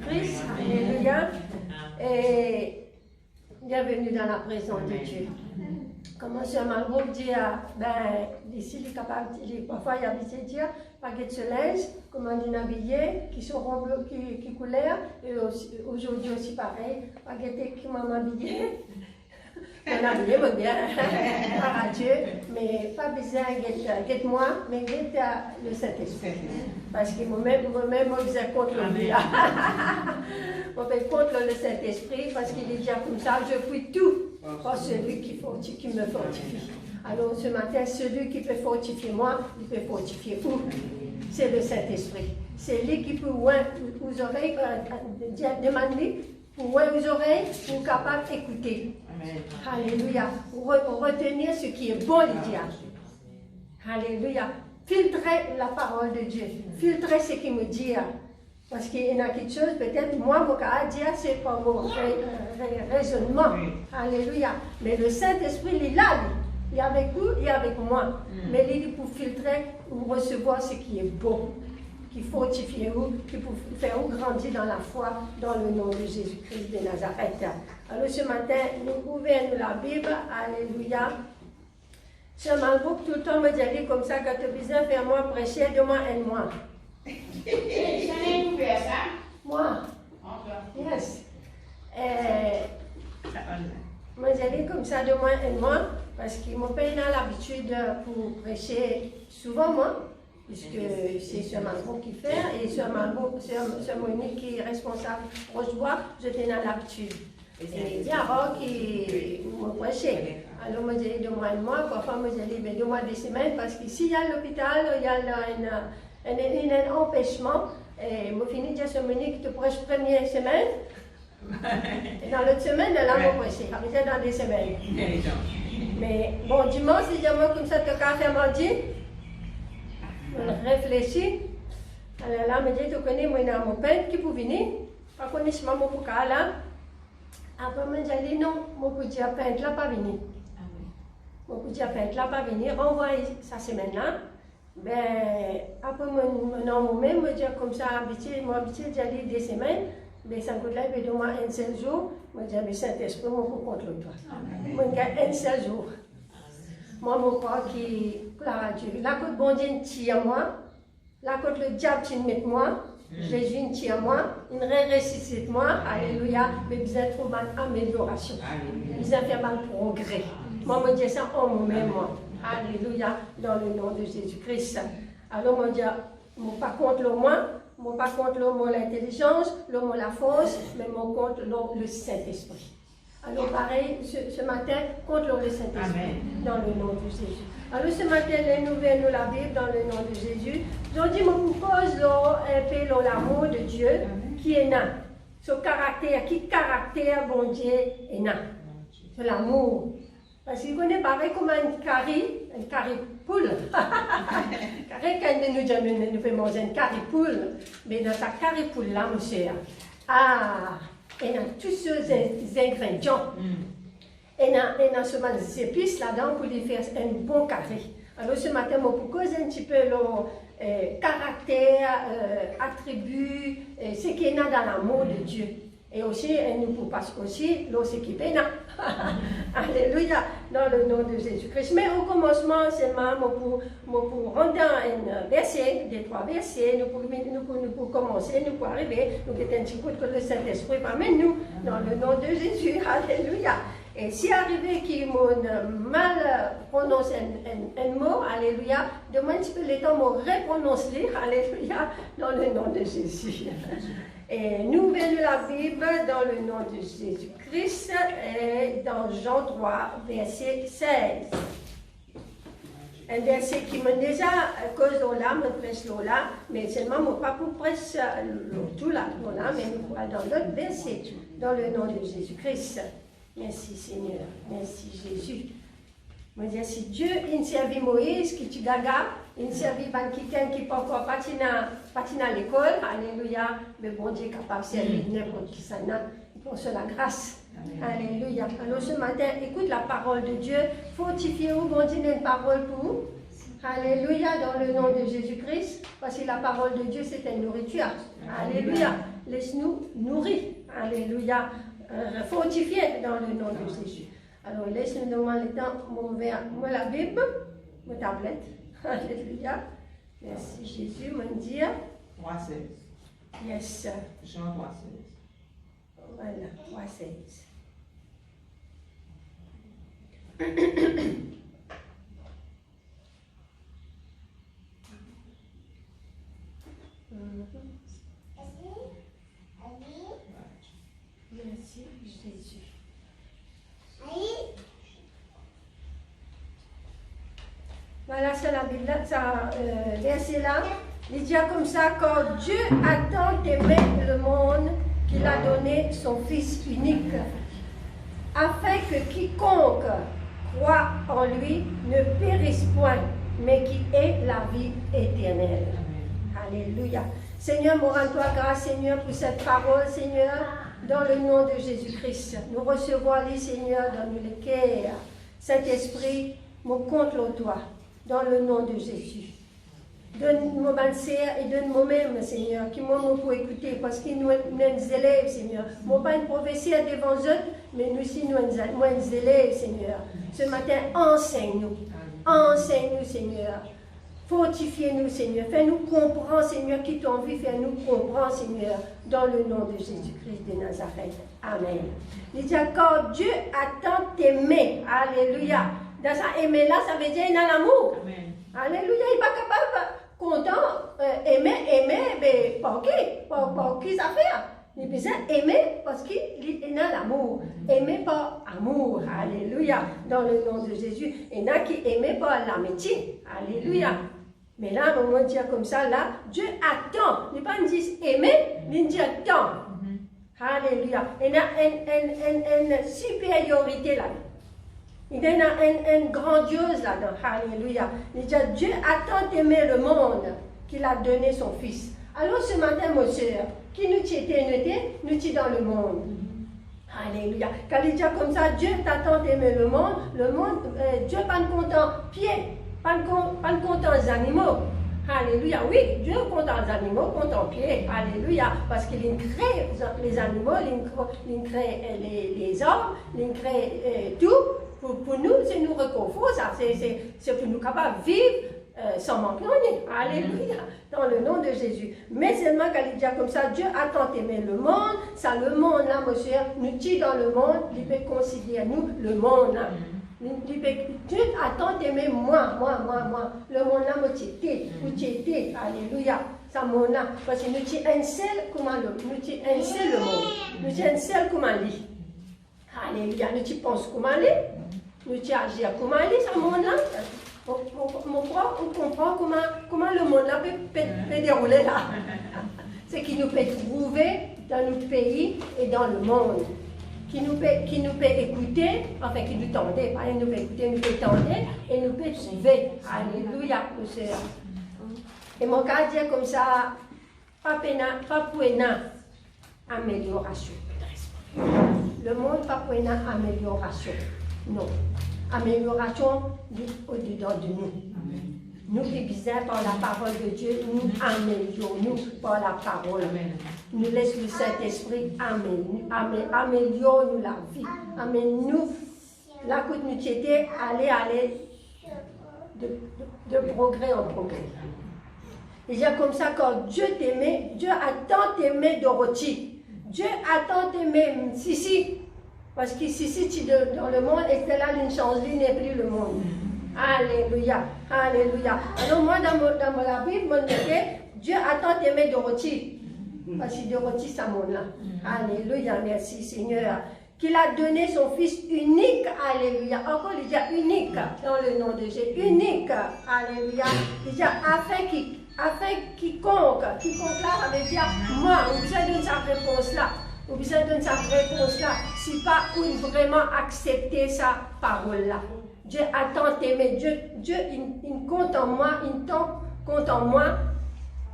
Jésus-Christ. Alléluia. Et bienvenue dans la présence de Dieu. Comme M. Malbrook dit, ici, il est capable, parfois il a habitué de dire, paquet de ce linge, comment on dit habillé, qui sont robes, qui coulèrent, et aujourd'hui aussi pareil, paquet qui m'a habillé. On a habillé, mon bien, par Dieu, mais pas besoin de moi, mais de le Saint-Esprit. Parce que moi-même, je suis contre lui. On fait contre le Saint-Esprit, parce qu'il est déjà comme ça, je puis tout. Pas celui qui me fortifie. Alors ce matin, celui qui peut fortifier moi, il peut fortifier où? C'est le Saint-Esprit. C'est lui qui peut ouvrir vos oreilles, demander pour ouvrir vos oreilles, pour capable d'écouter. Alléluia. Pour retenir ce qui est bon, il dit. Alléluia. Filtrez la parole de Dieu. Filtrez ce qu'il me dit. Parce qu'il y a quelque chose, peut-être, moi, mon cas à dire, c'est pas mon raisonnement. Alléluia. Mais le Saint-Esprit, il est là, lui. Il est avec vous, il est avec moi. Mais il est pour filtrer ou recevoir ce qui est bon, qui fortifie vous, qui peut faire vous grandir dans la foi, dans le nom de Jésus-Christ de Nazareth. Alors ce matin, nous ouvrons la Bible. Alléluia. Sœur Malbrook, tout le temps me dit comme ça, quand tu as besoin de faire moi prêcher, de moi aide-moi. Moi? Yes. Moi, j'allais comme ça de moi et moi, parce que mon père a l'habitude pour prêcher souvent, moi, puisque c'est Sœur Malbrook qui fait, et Sœur Monique qui est responsable Rochebois, je tenais l'habitude. Et il y a un qui m'a prêché. Alors, moi, j'allais de moi et moi, parfois, moi, j'allais de moi des semaines, parce qu'ici, il y a l'hôpital, il y a un empêchement. Et moi, fini de dire Sœur Monique, tu prêches première semaine. Et dans l'autre semaine, elle a prêché. Après, dans des semaines. Mais bon, dimanche, il y a moi comme ça, tu as fait manger. On réfléchit. Alors là, me dit, tu connais, moi, il y a mon père qui peut venir. Pas connaissement, mon pouca là. Après, moi, j'ai dit non, mon petit peintre là, pas venir. Mon petit peintre là, pas venir. Renvoie sa semaine-là. Ben, après, moi-même, je dis comme ça, moi, habitué d'aller des semaines, mais ça coûte là, il de moi un seul jour, moi, je dis, mais Saint-Esprit, moi, pour contre toi. Moi, je dis, un seul jour. Moi, je crois que, là, Dieu, la côte bon Dieu, tire moi, la côte le diable, tu met moi, Jésus, tire moi, il ressuscite moi, alléluia, mais besoin de trouver une amélioration, besoin de faire un progrès. Moi, je dis ça en moi-même, moi. Alléluia, dans le nom de Jésus-Christ. Alors, moi, je dis, pas contre le moi, pas contre le mot l'intelligence, le mot la force, mais moi contre le Saint-Esprit. Alors, pareil, ce matin, contre le Saint-Esprit, dans le nom de Jésus. Alors, ce matin, les nouvelles nous la Bible, dans le nom de Jésus. Je dis, moi, pour cause l'amour de Dieu qui est là. Ce caractère, caractère, bon Dieu, est là. C'est l'amour. Parce qu'il connaît pareil comme un carré poule. Carré, quand nous fait manger un carré poule, mais dans ta carré poule là, mon cher, il y a tous ces ingrédients. Il y a seulement des épices là-dedans pour lui faire un bon carré. Alors ce matin, je vais causer un petit peu le caractère, attribut, ce qu'il y a dans l'amour de Dieu. Et aussi, nous pouvons passer aussi ce qui est là. Alléluia, dans le nom de Jésus-Christ. Mais au commencement, seulement, pour rendre un verset, des 3 versets, nous pouvons commencer, nous pouvons arriver, nous avons un petit coup de le Saint-Esprit parmi nous, dans le nom de Jésus. Alléluia. Et si arrivé qu'il m'a mal prononcé un mot, alléluia, demande un petit peu le temps de reprononcer, alléluia, dans le nom de Jésus. Et nous venons la Bible dans le nom de Jésus-Christ, et dans Jean 3, verset 16. Un verset qui m'a déjà cause là, me presse là, mais seulement moi pas pour presse tout là, mais nous dans l'autre verset, dans le nom de Jésus-Christ. Merci Seigneur, merci Jésus. Je dis, si Dieu il servi Moïse, qui tu gaga, il servi quelqu'un qui peut encore patiner à l'école, alléluia, mais bon Dieu est capable de servir n'importe qui ça pour cela grâce. Alléluia. Alors ce matin, écoute la parole de Dieu, fortifiez-vous, bon Dieu, une parole pour vous. Alléluia, dans le nom de Jésus-Christ, parce que la parole de Dieu, c'est une nourriture. Alléluia. laisse-nous nourrir. Alléluia. Fortifier dans le nom de Jésus. Alors, laisse-nous demander le temps, moi la Bible, ma tablette. Alléluia. Merci Jésus, mon Dieu. 3,16. Yes. Jean 3,16. Voilà, 3,16. Merci Jésus. Voilà, c'est la Bible, ça, verset là. Il dit comme ça, quand Dieu a tant aimé le monde qu'il a donné son Fils unique, afin que quiconque croit en lui ne périsse point, mais qui ait la vie éternelle. Alléluia. Seigneur, nous rendons-toi grâce, Seigneur, pour cette parole, Seigneur, dans le nom de Jésus-Christ. Nous recevons les Seigneur, dans le cœur. Saint-Esprit, nous comptons toi, dans le nom de Jésus. Donne-moi ma sœur et donne-moi même, Seigneur, qui m'ont pour écouter, parce qu'ils nous élèvent, Seigneur. Moi, pas une professeur devant eux, mais nous aussi, nous élèvent, Seigneur. Ce matin, enseigne-nous. Enseigne-nous, Seigneur. Fortifiez-nous, Seigneur. Fais-nous comprendre, Seigneur, qui t'ont vu. Fais-nous comprendre, Seigneur, dans le nom de Jésus-Christ de Nazareth. Amen. Il dit quand Dieu a tant aimé. Alléluia. Dans ça aimer là, ça veut dire qu'il a l'amour. Alléluia. Il n'est pas capable, content, aimer, mais pour qui ça fait? Il a besoin d'aimer parce qu'il a l'amour. Aimer par amour. Alléluia. Dans le nom de Jésus. Il y en a qui aiment par l'amitié. Alléluia. Mais là, on va dire comme ça, là, Dieu attend. Il n'est pas dit aimer, il dit attend. Alléluia. Il y a une supériorité là. Il y a une grandiose là-dedans. Alléluia. Il dit Dieu a tant aimé le monde qu'il a donné son Fils. Alors ce matin, mon soeur, qui nous était, nous sommes dans le monde. Alléluia. Quand il dit comme ça, Dieu t'a tant aimé le monde, Dieu pas content pied. Pas content les animaux. Alléluia. Oui, Dieu est content les animaux, content pied. Alléluia. Parce qu'il crée les animaux, il crée les hommes, il crée tout. Pour nous, c'est nous réconfort. C'est pour nous capables de vivre sans manquer. Alléluia. Dans le nom de Jésus. Mais seulement quand il dit comme ça, Dieu a tant aimé le monde. Ça, le monde là, monsieur, nous tue dans le monde. Il peut considérer nous le monde là. Dieu a tant aimé moi. Le monde là, moi, t'étais. Alléluia. Ça, monde là. Parce que nous sommes un seul comme le monde. Nous sommes un seul le monde. Nous sommes un seul comme lui. Alléluia. Nous pensons comme lui. Nous agir comme lui, ce monde là. On comprend comment le monde là peut dérouler là. C'est qu'il nous peut trouver dans notre pays et dans le monde. Qui nous peut écouter, enfin qui nous tendait, pas nous peut écouter, nous peut tendre et nous peut trouver. Alléluia, mon soeur. Et mon cas dit comme ça, pas pour une amélioration. Le monde pas pour une amélioration. Non. Amélioration au-dedans de nous. Nous qui visons par la parole de Dieu, nous améliorons par la parole. Nous laissons le Saint-Esprit améliore-nous la vie. Amène-nous là que nous étions, aller de progrès en progrès. Et c'est comme ça quand Dieu t'aimait, Dieu a tant aimé Dorothy. Dieu a tant aimé Sissi. Parce que Sissi, dans le monde, et là, une chance, il n'est plus le monde. Alléluia, alléluia. Alors moi, dans la Bible, on dit que Dieu a tant aimé Dorothy. Parce que Dorothy, ça monde là. Alléluia, merci Seigneur. Qu'il a donné son Fils unique, alléluia. Encore, il dit unique, dans le nom de Jésus. Unique, alléluia. Il dit afin quiconque là, ça veut dire moi, on besoin de sa réponse là. On besoin de sa réponse là. Si pas on vraiment accepter sa parole là. Dieu a tant aimé. Dieu il compte en moi, compte en moi,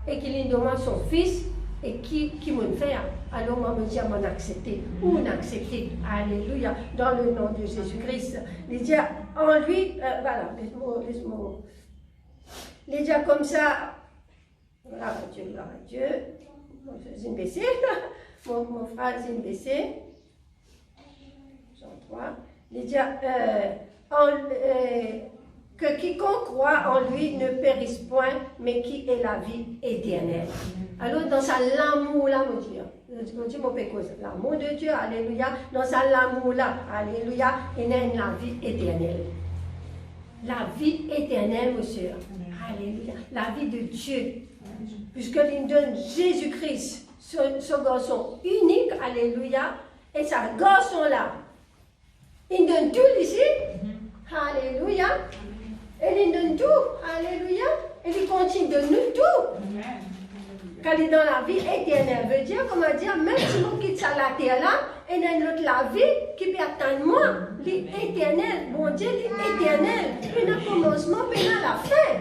et qu'il demande son Fils, et qui me fait. Alors moi me dit à m'en accepter. Ou m'accepter. Alléluia. Dans le nom de Jésus-Christ. Il dit en lui, voilà, laisse-moi. Il dit comme ça. Gloire à Dieu, gloire à Dieu. c'est une BC. Mon frère, c'est une BC. Jean 3. Il dit que quiconque croit en lui ne périsse point, mais qui ait la vie éternelle. Alors, dans sa l'amour là, mon Dieu, l'amour de Dieu, alléluia, dans sa l'amour là, alléluia, il y a la vie éternelle. La vie éternelle, monsieur, alléluia, la vie de Dieu, puisqu'il donne Jésus-Christ, ce garçon unique, alléluia, et sa garçon là, il donne tout ici, alléluia, et il donne tout, alléluia, et il continue de nous tout. Quand il est dans la vie éternelle, veut dire, comment dire, même si on quitte ça la terre là, et dans l'autre la vie qui peut attendre moi, l'éternel, mon Dieu, l'éternel, il y a un commencement, puis il y a la fin.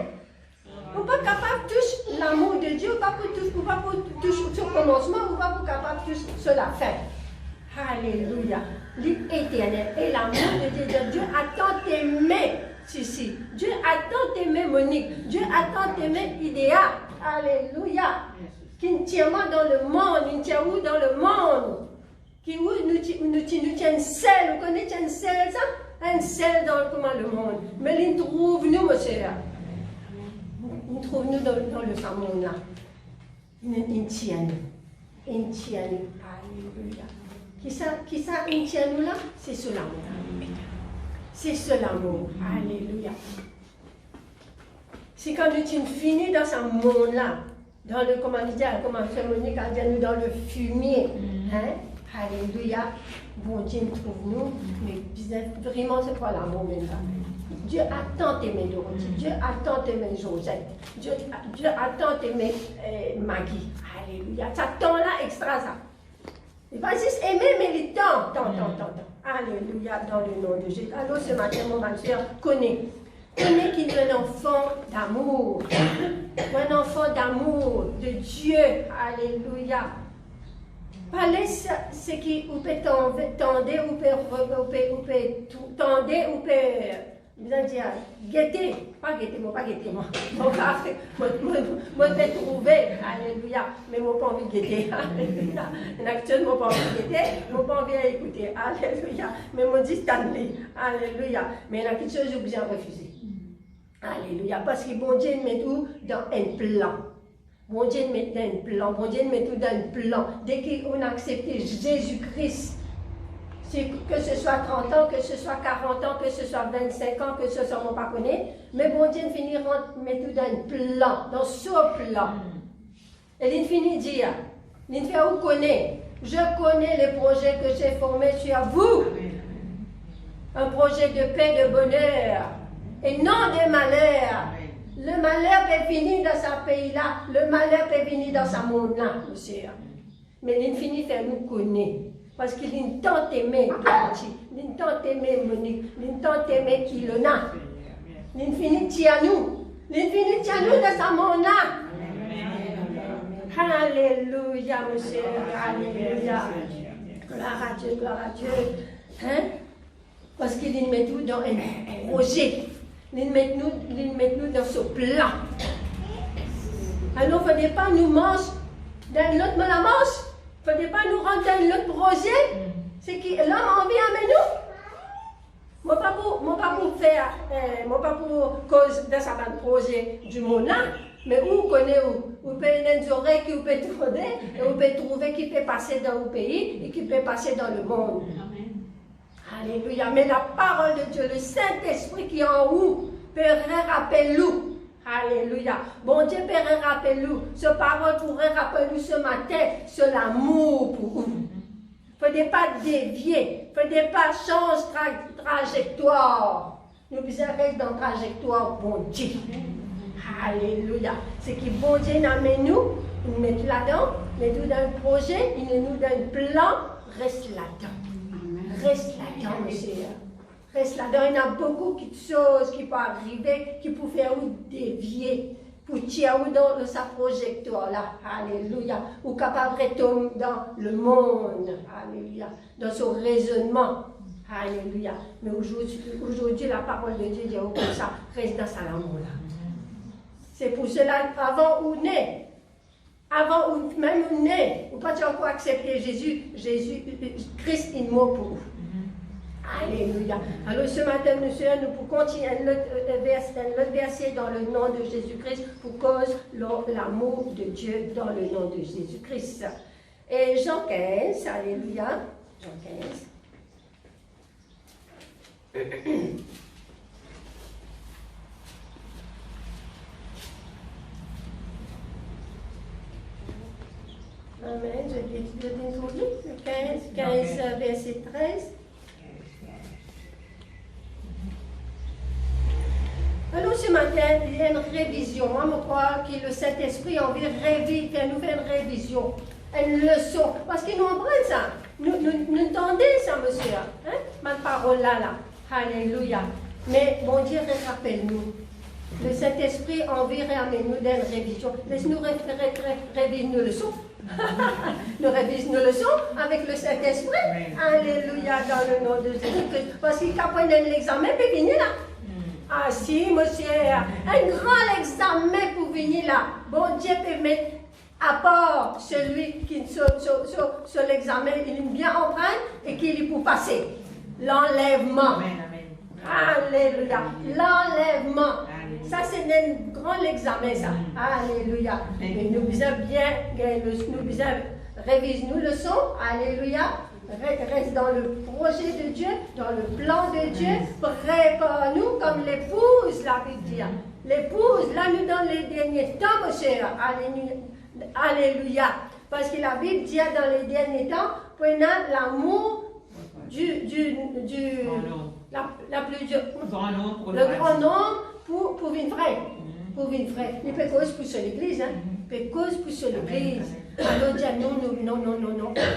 On n'est pas capable de toucher l'amour de Dieu, on ne peut pas toucher ce commencement, on n'est pas capable de toucher sur la fin. Alléluia, l'éternel et l'amour de Dieu. Dieu attend tes mains, Sissi. Dieu attend tes mains, Monique. Dieu attend tes mains, Idéa. Alléluia. Qui nous tient dans le monde, nous tient où dans le monde? Qui nous tient seul, vous connaissez un seul ça? Un seul dans le monde. Mais il trouve nous, monsieur. Il trouve nous dans le monde là. Il tient nous. Il tient nous. Alléluia. Qui ça, il tient nous là? C'est ce l'amour. C'est ce l'amour. Alléluia. C'est quand nous sommes finis dans ce monde-là, dans le, comment Monique a dit, nous dans le fumier. Hein? Alléluia. Bon Dieu nous trouve nous, mais vraiment c'est pas l'amour maintenant. Dieu attend tes mains Dorothée, Dieu attend tes mains Josette, Dieu attend tes mains Maggie. Alléluia. Ça tend là extra ça. Il va juste aimer, mais il tend. Alléluia, dans le nom de Jésus. Alors ce matin, mon frère, connais qu'il est un enfant d'amour. Un enfant d'amour de Dieu. Alléluia. Parlez ce qui vous peut tendre, ou peut tendre, ou peut dire, guetter. Pas guetter, moi. Moi, peut trouver. Alléluia. Mais moi, pas envie de guetter. Alléluia. Actuellement, moi, pas envie de guetter. Moi, pas envie d'écouter. Alléluia. Mais moi, dit Stanley. Alléluia. Mais il y a quelque chose que j'ai obligé de refuser. Alléluia. Parce que bon Dieu met tout dans un plan. Bon Dieu met dans un plan. Bon Dieu met tout dans un plan. Dès qu'on a accepté Jésus-Christ, que ce soit 30 ans, que ce soit 40 ans, que ce soit 25 ans, que ce soit mon pas connaît, mais bon Dieu finit mettre tout dans un plan, dans ce plan. Et il finit de dire, il fait où connaît. Je connais les projets que j'ai formés sur vous. Un projet de paix, de bonheur, et non de malheur. Le malheur peut finir dans ce pays-là, le malheur peut venir dans ce monde-là, monsieur. Mais il finit de faire nous connaître. Parce qu'il est tant aimé, il est tant aimé, Monique, il est tant aimé Ilona. Il finit de nous. Il finit de nous dans ce monde-là. Alléluia, monsieur. Alléluia. Gloire à Dieu, gloire à Dieu. Hein? Parce qu'il met tout dans un projet. Il met nous dans ce plan. Alors, il ne faut pas nous manger dans l'autre la manche. Il ne faut pas nous rendre dans l'autre projet. C'est que l'homme a envie de nous. Moi, pas pour faire, moi pas pour cause de ce projet du monde là, mais où connaît où peut des oreilles qui peut trouver, et où peut trouver qui peut passer dans le pays et qui peut passer dans le monde. Alléluia. Mais la parole de Dieu, le Saint-Esprit qui est en vous, peut rappeler nous. Alléluia. Bon Dieu peut rappeler nous. Ce parole pourrait rappeler nous ce matin sur l'amour pour vous. Il ne faut pas dévier. Il ne faut pas changer trajectoire. Nous devons rester dans la trajectoire bon Dieu. Alléluia. C'est que bon Dieu amène nous, il nous met là-dedans, met nous dans un projet, il nous donne un plan, reste là-dedans. Reste là-dedans, monsieur. Reste là-dedans. Il y a beaucoup de choses qui peuvent arriver, qui peuvent faire nous dévier. Pour tirer dans sa trajectoire là, alléluia, ou capable de tomber dans le monde, alléluia, dans son raisonnement, alléluia. Mais aujourd'hui, la parole de Dieu dit comme ça, reste dans sa l'amour là. C'est pour cela, avant ou né, avant ou même ou né, ou pas tu as encore accepté Christ est mort pour vous. Alléluia. Alors ce matin, nous pour continuer l'autre verset dans le nom de Jésus-Christ, pour cause l'amour de Dieu dans le nom de Jésus-Christ. Et Jean 15, alléluia. Jean 15. Amen. Je vais dérouler le 15, verset 13. Alors ce matin, il y a une révision. Moi, je crois que le Saint-Esprit a envie de faire nous faire une révision, une leçon. Parce qu'il nous apprend ça. Nous entendons ça, monsieur. Hein? Ma parole là. Alléluia. Mais bon Dieu, rappelle-nous. Le Saint-Esprit a envie de ramener nous dans une révision. Laisse-nous réviser nos leçons. Nous révisons nos leçons avec le Saint-Esprit. Alléluia, dans le nom de Jésus-Christ. Parce qu'il apprend l'examen, puis venir là. Ah si, monsieur, un grand examen pour venir là. Bon Dieu peut mettre à part celui qui sur l'examen, il aime bien en prendre et qu'il est pour passer. L'enlèvement. Alléluia. L'enlèvement. Ça, c'est un grand examen, ça. Alléluia. Mais nous avons bien réviser nos leçons. Alléluia. Reste dans le projet de Dieu, dans le plan de Dieu. Prépare-nous comme l'épouse, la Bible dit. L'épouse, là, nous dans les derniers temps, mon cher. Alléluia. Parce que la Bible dit dans les derniers temps, prenant l'amour le grand nombre pour une vraie. Pour une vraie. Il peut cause pour l'église, hein. Il peut cause pour l'église. Alors dire non.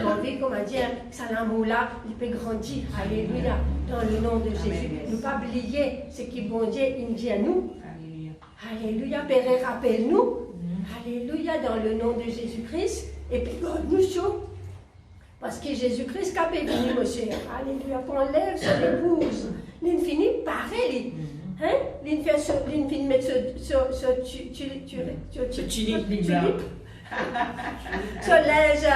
On veut, comment dire, ça l'amour-là, il peut grandir. Alléluia. Dans le nom de Jésus. Ne pas oublier ce que bon Dieu il dit à nous. Alléluia. Père, rappelle-nous. Alléluia. Dans le nom de Jésus-Christ. Et puis, nous sommes. Parce que Jésus-Christ, quand il est venu, monsieur, alléluia, qu'on lève sur l'épouse, il finit pareil. Hein? Il finit mettre ce tulipe. Ce linge,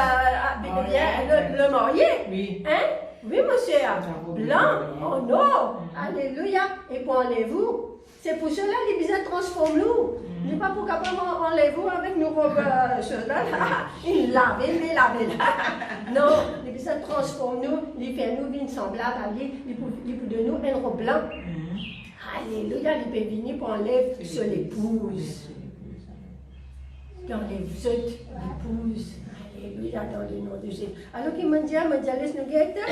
le marié. Oui. Hein? Oui, monsieur. Blanc, oh non. Alléluia. Et pour enlève-vous. C'est pour cela qu'il disait transforme-nous. Il n'est pas pour capable enlève-vous avec nos robes là. Il lave. Non, il disait transforme-nous. Il fait nous une semblable à lui. Il peut de nous un robe blanc. Alléluia. Il peut venir pour enlever sur l'épouse. Dans les autres épouses. Alléluia. Dans le nom de Jésus. Alors qu'il m'a dit, laisse-nous guetter.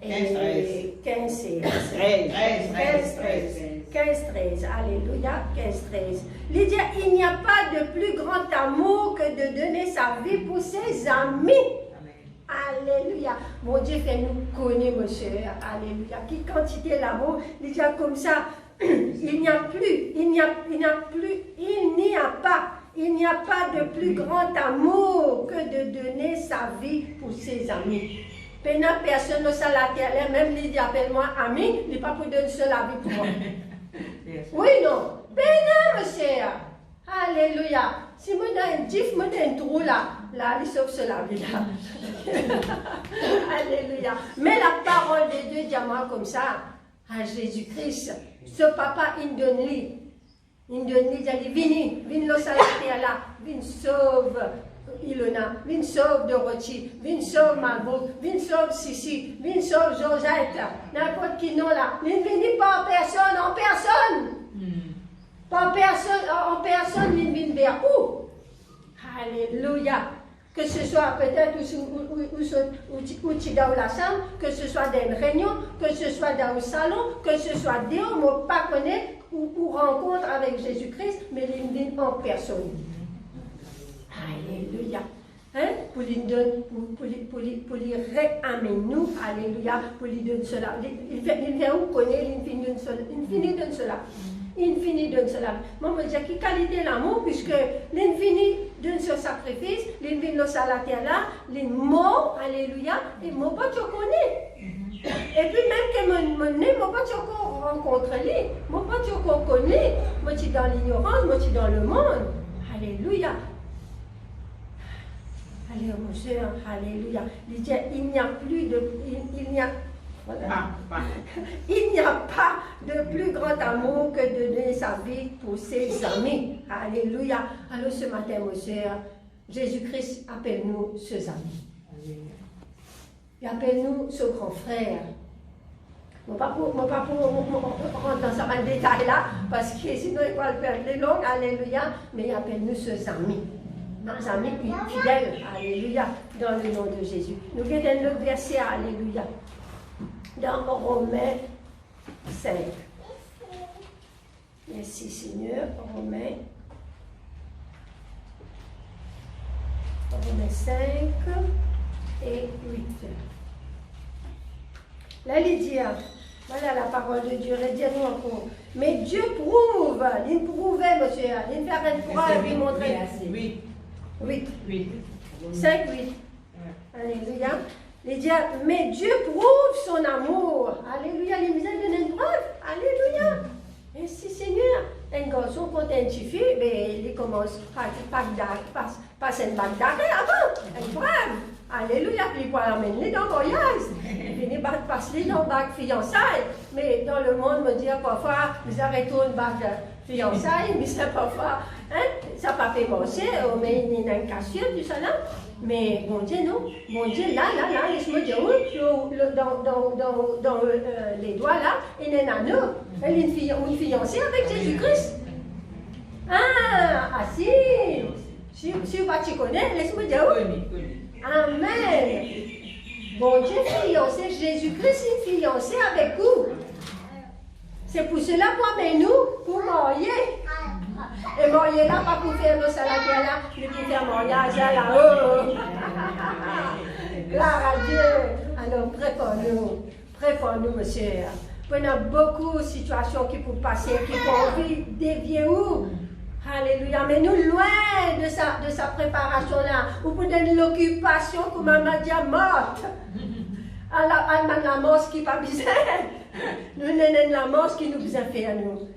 15-13, alléluia, 15-13. Il dit, il n'y a pas de plus grand amour que de donner sa vie pour ses amis. Alléluia. Mon Dieu fait nous connaître, monsieur. Alléluia. Quelle quantité d'amour. Il dit comme ça, il n'y a pas de plus grand amour que de donner sa vie pour ses amis. Personne ne sait la terre, même lui dit appelle-moi ami, il n'est pas pour donner seul la vie pour moi. Oui, non. Monsieur. Alléluia. Si moi dans un gif, moi dans un trou là, il sauve cela vie là. Alléluia. Mais la parole de Dieu dit à moi comme ça, à Jésus-Christ, ce papa, il donne lui. Il dit, viens le salaire là, viens sauve. Ilona, viens sauve Dorothy, viens sauve Margot, viens sauve Sissi, viens sauve Josette, n'importe qui non là. Viens pas en personne. Pas en personne, viens vers où? Alléluia. Que ce soit peut-être où tu es dans la chambre, que ce soit dans une réunion, que ce soit dans le salon, que ce soit dehors, moi pas connaître ou rencontre avec Jésus-Christ, mais il vient en personne. Alléluia. Hein? Pour lui réamener nous. Alléluia. Pour lui donner cela. Il vient où connaître, il finit de cela. Infini donne cela. Moi, je dis qu'il qualité l'amour, puisque l'infini donne ce sacrifice, l'infini le salaire là, les mots, alléluia, et moi, pas tu connais. Et puis, même que mon nez, moi, pas tu rencontres lui, moi, pas tu connais, moi, tu es dans l'ignorance, moi, tu es dans le monde. Alléluia. Allez, mon cher, alléluia. Il n'y a plus de... Voilà. Il n'y a pas de plus grand amour que de donner sa vie pour ses amis. Alléluia. Alors ce matin, mon cher, Jésus-Christ appelle-nous ses amis. Il appelle-nous ce grand frère. Je ne vais pas rentrer dans ce détail-là, parce que sinon il va le perdre les langues. Alléluia. Mais il appelle-nous ses amis. Nos amis fidèles. Alléluia. Dans le nom de Jésus. Nous regardons le verset. Alléluia. Dans Romains 5. Merci Seigneur. Romains 5 et 8. Là, il dit, voilà la parole de Dieu, redis-nous encore. Mais Dieu prouve, il prouvait, monsieur, il fait une preuve, il montrait. 8. 5, 8. Alléluia. Il dit, mais Dieu prouve son amour. Alléluia, il nous a donné une preuve. Alléluia. Merci Seigneur. Un garçon contre une petite fille, mais il commence par passer une bague d'arrêt avant. Une preuve. Alléluia. Puis il va l'amener dans le voyage. Il finit par passer dans le bague fiançailles. Mais dans le monde, me dit parfois, nous arrêtons une bague fiançailles, mais c'est parfois, ça n'a pas fait marcher, mais il y a une cassure, tout ça là. Mais bon Dieu, non. Bon Dieu, là, laisse-moi dire, dans les doigts là, il y a un anneau. Elle est une fiancée avec Jésus-Christ. Ah, si. Si tu connais, laisse-moi dire. Amen. Bon Dieu, fiancé, Jésus-Christ est fiancé avec vous. C'est pour cela qu'on nous pour marier. Et marier là, pas pour faire nos salades là, mais pour faire mariage là-haut. Gloire à Dieu. Alors, prépare-nous, monsieur. Il y a beaucoup de situations qui peuvent passer, qui peuvent envie dévier où. Alléluia. Mais nous, loin de sa préparation-là, ou pour donner l'occupation que maman dit morte. La mort qui n'est pas besoin. Nous avons la mort qui nous besoin faire nous.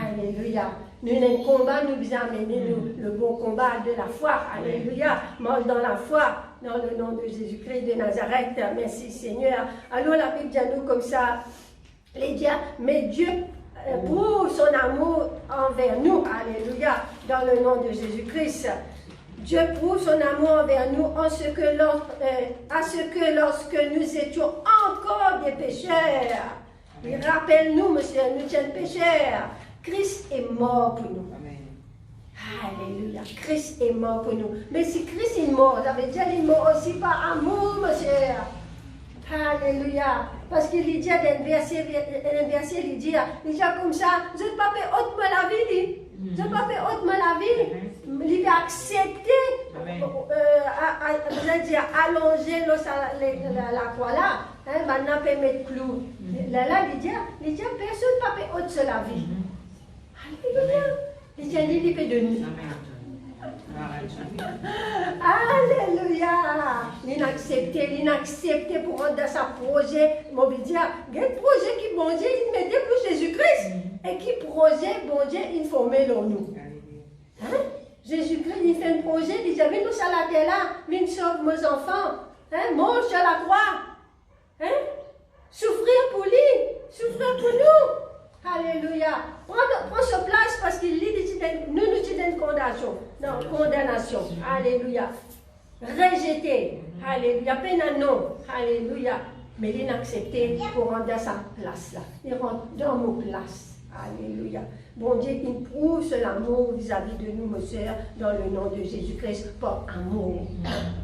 Alléluia. Nous avons un combat, nous besoin amener le bon combat de la foi. Alléluia. Mange dans la foi, dans le nom de Jésus-Christ de Nazareth. Merci Seigneur. Alors la Bible dit à nous comme ça, les dieux, mais Dieu prouve son amour envers nous. Alléluia. Dans le nom de Jésus-Christ. Dieu prouve son amour envers nous à ce que lorsque nous étions encore des pécheurs, il rappelle-nous, monsieur, nous sommes pécheurs. Christ est mort pour nous. Amen. Alléluia. Christ est mort pour nous. Mais si Christ est mort, ça veut dire qu'il est mort aussi par amour, monsieur. Alléluia. Parce qu'il dit dans un verset, il dit comme ça, je ne peux pas faire autrement la vie. Je ne peux pas faire autrement la vie. Il a accepté, allonger la croix là. Maintenant, il peut mettre clou. Là, il dit, personne ne peut faire autre la vie. Alléluia. Il dit, il peut de nous. Alléluia. L'inaccepté pour rendre dans sa projet. Mon dire, il y a un projet qui, bon Dieu, il mettait pour Jésus-Christ. Et qui projet, bon Dieu, il formait en nous. Hein? Jésus-Christ, il fait un projet, il dit, mais nous, ça la terre là, mais nous sauve mes enfants. Hein? Mange sur la croix. Hein? Souffrir pour lui, souffrir pour nous. Alléluia. Prends sa place parce qu'il dit, nous disons une condamnation. Non, condamnation. Alléluia. Rejeté. Alléluia. Peine à non. Alléluia. Mais il est accepté pour rendre à sa place là. Il rentre dans mon place. Alléluia. Bon Dieu, il prouve son amour vis-à-vis de nous, mes sœurs, dans le nom de Jésus-Christ, par amour.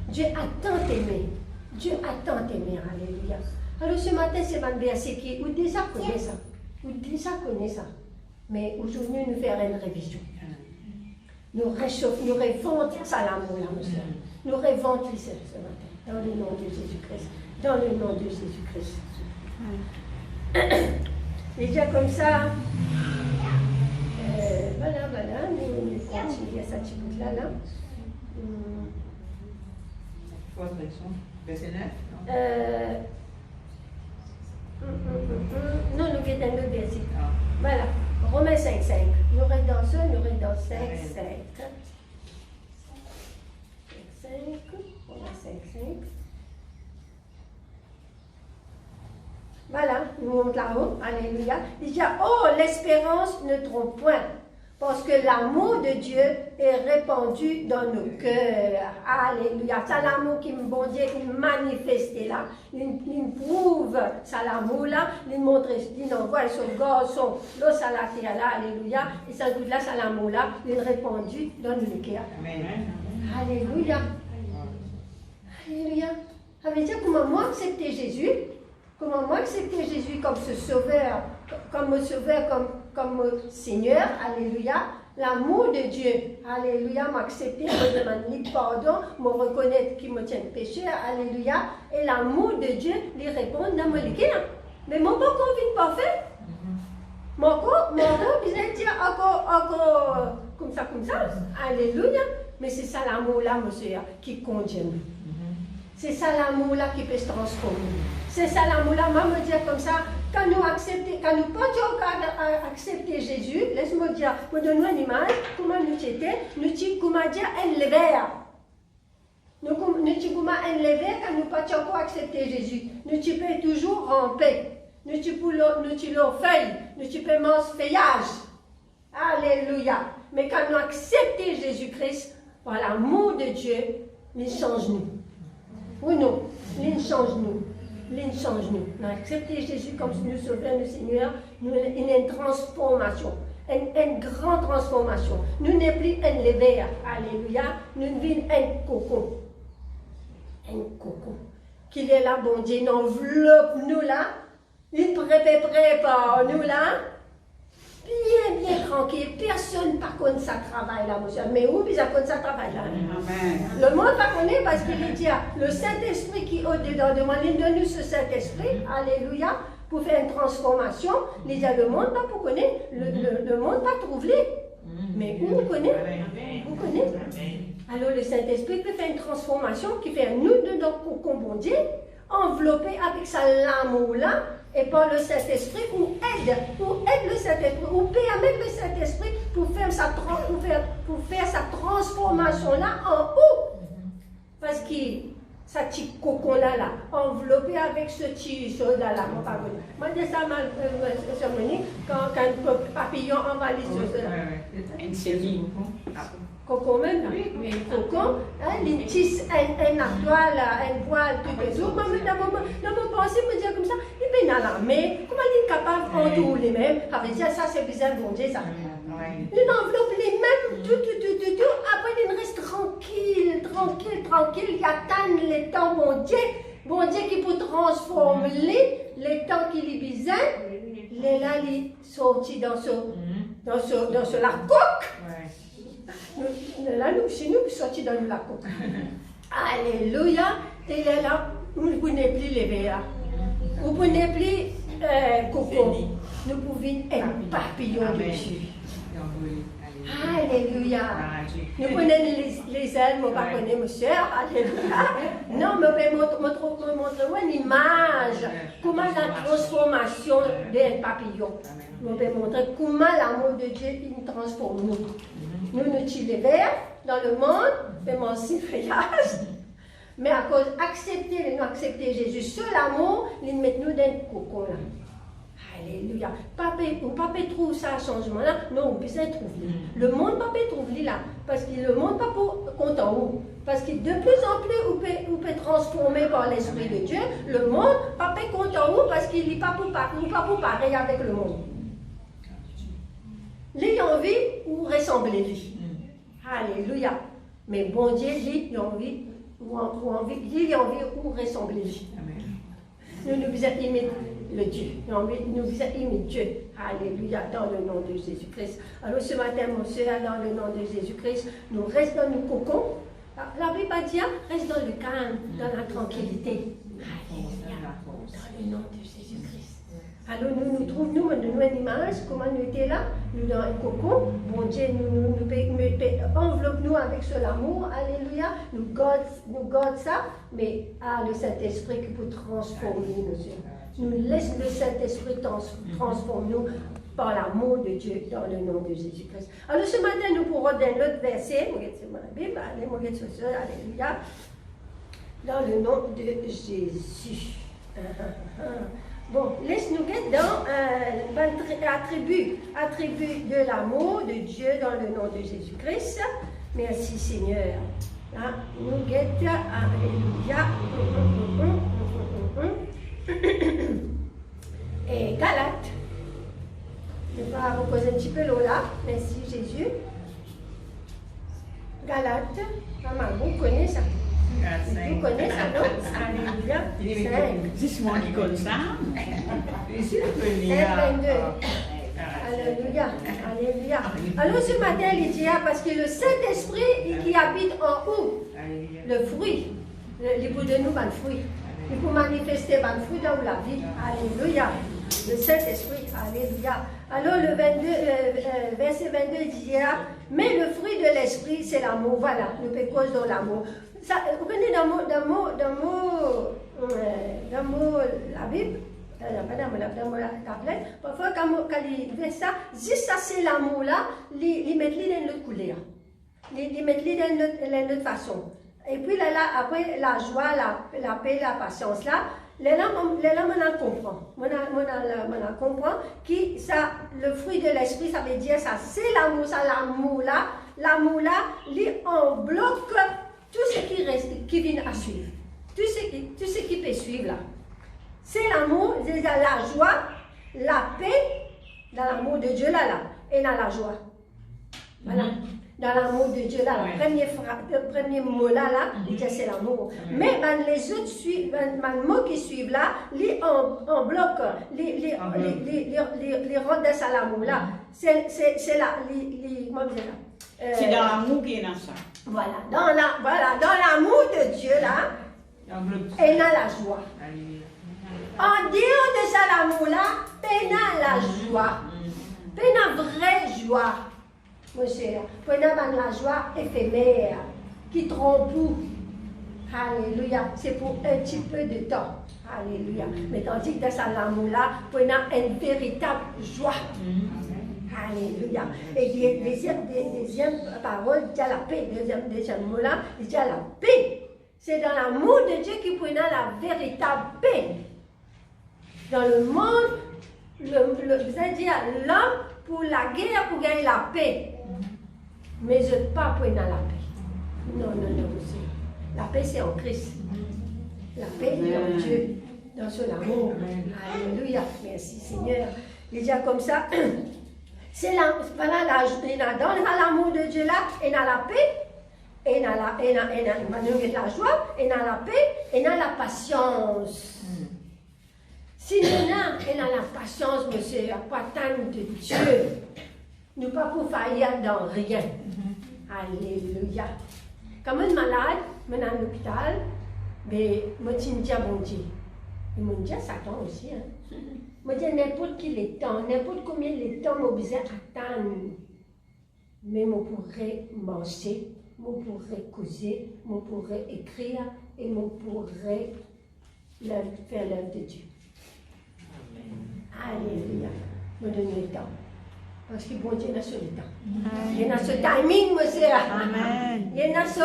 Dieu a tant aimé. Dieu a tant aimé. Alléluia. Alors ce matin, c'est un verset qui, vous déjà connaissez ça. Vous déjà connaissez ça. Mais aujourd'hui, nous faisons une révision. Nous réchauffons, nous réventons ça l'amour, là, mes sœurs. Nous réventons ce matin, dans le nom de Jésus-Christ. Dans le nom de Jésus-Christ. Et déjà comme ça, voilà, nous continuons à cette écoute-là. Verset 9, non, nous guettons le verset. Voilà, Romains 5, 5. Nous restons dans ça, nous restons dans 5, 5. 5. Voilà, il nous montre là-haut, alléluia. Il dit, oh, l'espérance ne trompe point, parce que l'amour de Dieu est répandu dans nos cœurs. Alléluia. C'est l'amour qui me bon Dieu, il manifeste là. Il prouve ça l'amour là. Il montre, il envoie son garçon, l'eau salaté là, alléluia. Et ça goûte là, ça l'amour là, il est répandu dans nos cœurs. Amen. Alléluia. Alléluia. Ça veut dire comment moi accepter Jésus, comment moi accepter Jésus comme ce sauveur, comme Seigneur, alléluia. L'amour de Dieu, alléluia, m'accepter, me demander pardon, me reconnaître qu'il me tient péché, alléluia. Et l'amour de Dieu lui répond dans mon cœur. Mais mon corps vit parfait. Mon corps, il dire encore comme ça, alléluia. Mais c'est ça l'amour-là, monsieur, qui conduit. C'est ça l'amour-là qui peut se transformer. C'est ça l'amour-là, moi me dire comme ça, quand nous pensons à accepter Jésus, laisse-moi dire, me donner une image, comment nous étions, nous disons comment dire un lever. Nous disons comment un lever quand nous pensons encore accepter Jésus. Nous pouvons toujours ramper. Nous disons feuille, nous disons manger feuillage. Alléluia. Mais quand nous acceptons Jésus-Christ, par l'amour de Dieu, il change nous. Oui, non, il change nous. Il change nous. Nous acceptons Jésus comme nous sauveur, nous Seigneur. Il y a une transformation. Une grande transformation. Nous n'est plus un lever. Alléluia. Nous vivons un cocon. Un cocon. Qu'il est là, bon Dieu, il enveloppe nous là. Il prépare nous là. Bien tranquille. Personne ne connaît sa travail là, monsieur. Mais où il connaît sa travail là? Amen. Le monde ne connaît parce qu'il dit le Saint-Esprit qui est au-dedans de moi, il donne nous ce Saint-Esprit, alléluia, pour faire une transformation. Il dit le monde pas pour connaître, le monde pas trouvé. Mais où vous connaissez? Vous connaissez? Alors le Saint-Esprit peut faire une transformation qui fait nous dedans pour bon Dieu, enveloppé avec sa lame là. Et par le Saint-Esprit, ou aide le Saint-Esprit, ou permet le Saint-Esprit pour faire sa transformation-là en haut. Parce que ce petit cocon-là, enveloppé avec ce petit chose-là, moi, je dis ça, Sœur Monique, quand un papillon envahit ce cocon même, cocon, il tisse un toile, un voile, tout et tout. Dans mon pensée, me dire comme ça, il est dans la main, comment il est capable d'entourer les mêmes? Ça veut dire ça, c'est bizarre, bon Dieu, ça. Il enveloppe les mêmes, tout. Après, il reste tranquille, il attend le temps, bon Dieu qui peut transformer les temps qu'il est bizarre, il est là, il est sorti dans la coque. Là, c'est nous qui sortis dans la coque. Alléluia. Et là, vous ne pouvez plus lever. Vous ne pouvez plus cocon. Nous pouvons être papillon de Dieu. Alléluia. Nous connaissons les ailes, je ne connais pas, ma soeur. Alléluia. Non, mais je vais montrer une image. Comment la transformation d'un papillon. Je vais montrer comment l'amour de Dieu il transforme nous. Nous sommes les verts dans le monde, mais mon feuillage. Mais à cause accepter Jésus, seul amour, il met nous dans le cocon là. Alléluia. Papa trouve ça changement là. Non, on peut trouver. Le monde papa trouve là. Parce que le monde pas content où. Parce que de plus en plus, on peut transformer par l'Esprit de Dieu. Le monde papa content où parce qu'il n'est pas pour pareil avec le monde. Il a envie ou ressembler lui. Alléluia. Mais bon Dieu, il a envie ou ressembler lui. Nous devons aimer le Dieu. Nous devons aimer Dieu. Alléluia, dans le nom de Jésus-Christ. Alors ce matin, mon soeur, dans le nom de Jésus-Christ, nous restons dans nos cocons. La Bible dit, reste dans le calme, dans la tranquillité. Alléluia, dans le nom de Jésus-Christ. Alors nous trouvons une image, comment nous étions là, nous dans un cocon, bon Dieu nous enveloppe-nous avec ce l'amour, alléluia, nous garde ça, mais le Saint-Esprit qui peut transformer nous. Nous laisse le Saint-Esprit transformer nous par l'amour de Dieu dans le nom de Jésus-Christ. Alors ce matin nous pourrons dans l'autre verset, c'est la Bible, alléluia. Dans le nom de Jésus. Bon, laisse-nous guetter dans attribut de l'amour de Dieu dans le nom de Jésus-Christ. Merci Seigneur. Là, nous guette, alléluia. Et Galates. Je vais reposer un petit peu l'eau là. Merci Jésus. Galates. Maman, vous connaissez ça? Vous connaissez ça, non? Alléluia. 5. Dis-moi qui connaît ça. Ici, le 22. Alléluia. Alléluia. Alors ce matin, Lydia, parce que le Saint-Esprit qui habite en où? Le fruit. Il peut donner nous un fruit. Il peut manifester un fruit dans la vie. Alléluia. Le Saint-Esprit. Alléluia. Alors le 22, verset 22 dit, mais le fruit de l'Esprit, c'est l'amour. Voilà, le pécose dans l'amour. Vous connaissez dans la Bible, dans la tablette, parfois quand il fait ça, si ça c'est l'amour là, il met dans notre couleur. Il met dans notre façon. Et puis là, après la joie, la paix, la patience là, les là, on comprend. On comprend que ça, le fruit de l'esprit, ça veut dire ça, c'est l'amour, ça, l'amour là, il en bloque tout ce qui reste, qui vient à suivre. Tout ce qui peut suivre là. C'est l'amour, c'est la joie, la paix, dans l'amour de Dieu là, et dans la joie. Voilà. Dans l'amour de Dieu là, le premier mot là, il dit c'est l'amour. Mais les autres mots qui suivent là, on bloque, les rendent à l'amour là. C'est comment dire là? C'est dans l'amour qui est dans ça. Voilà, dans l'amour de Dieu là, et dans la joie. En dehors de ça, l'amour là, et dans la joie. Et dans la vraie joie. Mon cher, prenez dans la joie éphémère, qui trompe. Alléluia. C'est pour un petit peu de temps. Alléluia. Mais tandis que dans ça, l'amour là, prenez une véritable joie. Alléluia. Et deuxième parole, il y a la paix. Deuxième mot là, il y a la paix. C'est dans l'amour de Dieu qui prenait la véritable paix. Dans le monde, vous allez dire l'homme pour la guerre, pour gagner la paix. Mais je ne veux pas prendre la paix. Non, monsieur. La paix, c'est en Christ. La paix est en Dieu, dans son amour. Alléluia. Merci Seigneur. Il dit comme ça. C'est là, voilà, dans l'amour de Dieu là, et dans la paix, et dans la joie, et dans la paix, et dans la patience. Si nous sommes dans la patience, monsieur, pas tant de Dieu, nous ne pouvons pas pour faillir dans rien. Alléluia. Quand je suis malade, je suis à l'hôpital, mais je dis à bon Dieu. Et je dis à Satan aussi. Je dis n'importe quel temps, n'importe combien de temps, je besoin d'attendre. Mais je pourrais manger, je pourrais causer, je pourrais écrire et je pourrais faire l'œuvre de Dieu. Alléluia. Je donne le temps. Parce que bon Dieu est sur le temps. Il est dans ce timing, monsieur. Amen. Il est dans ce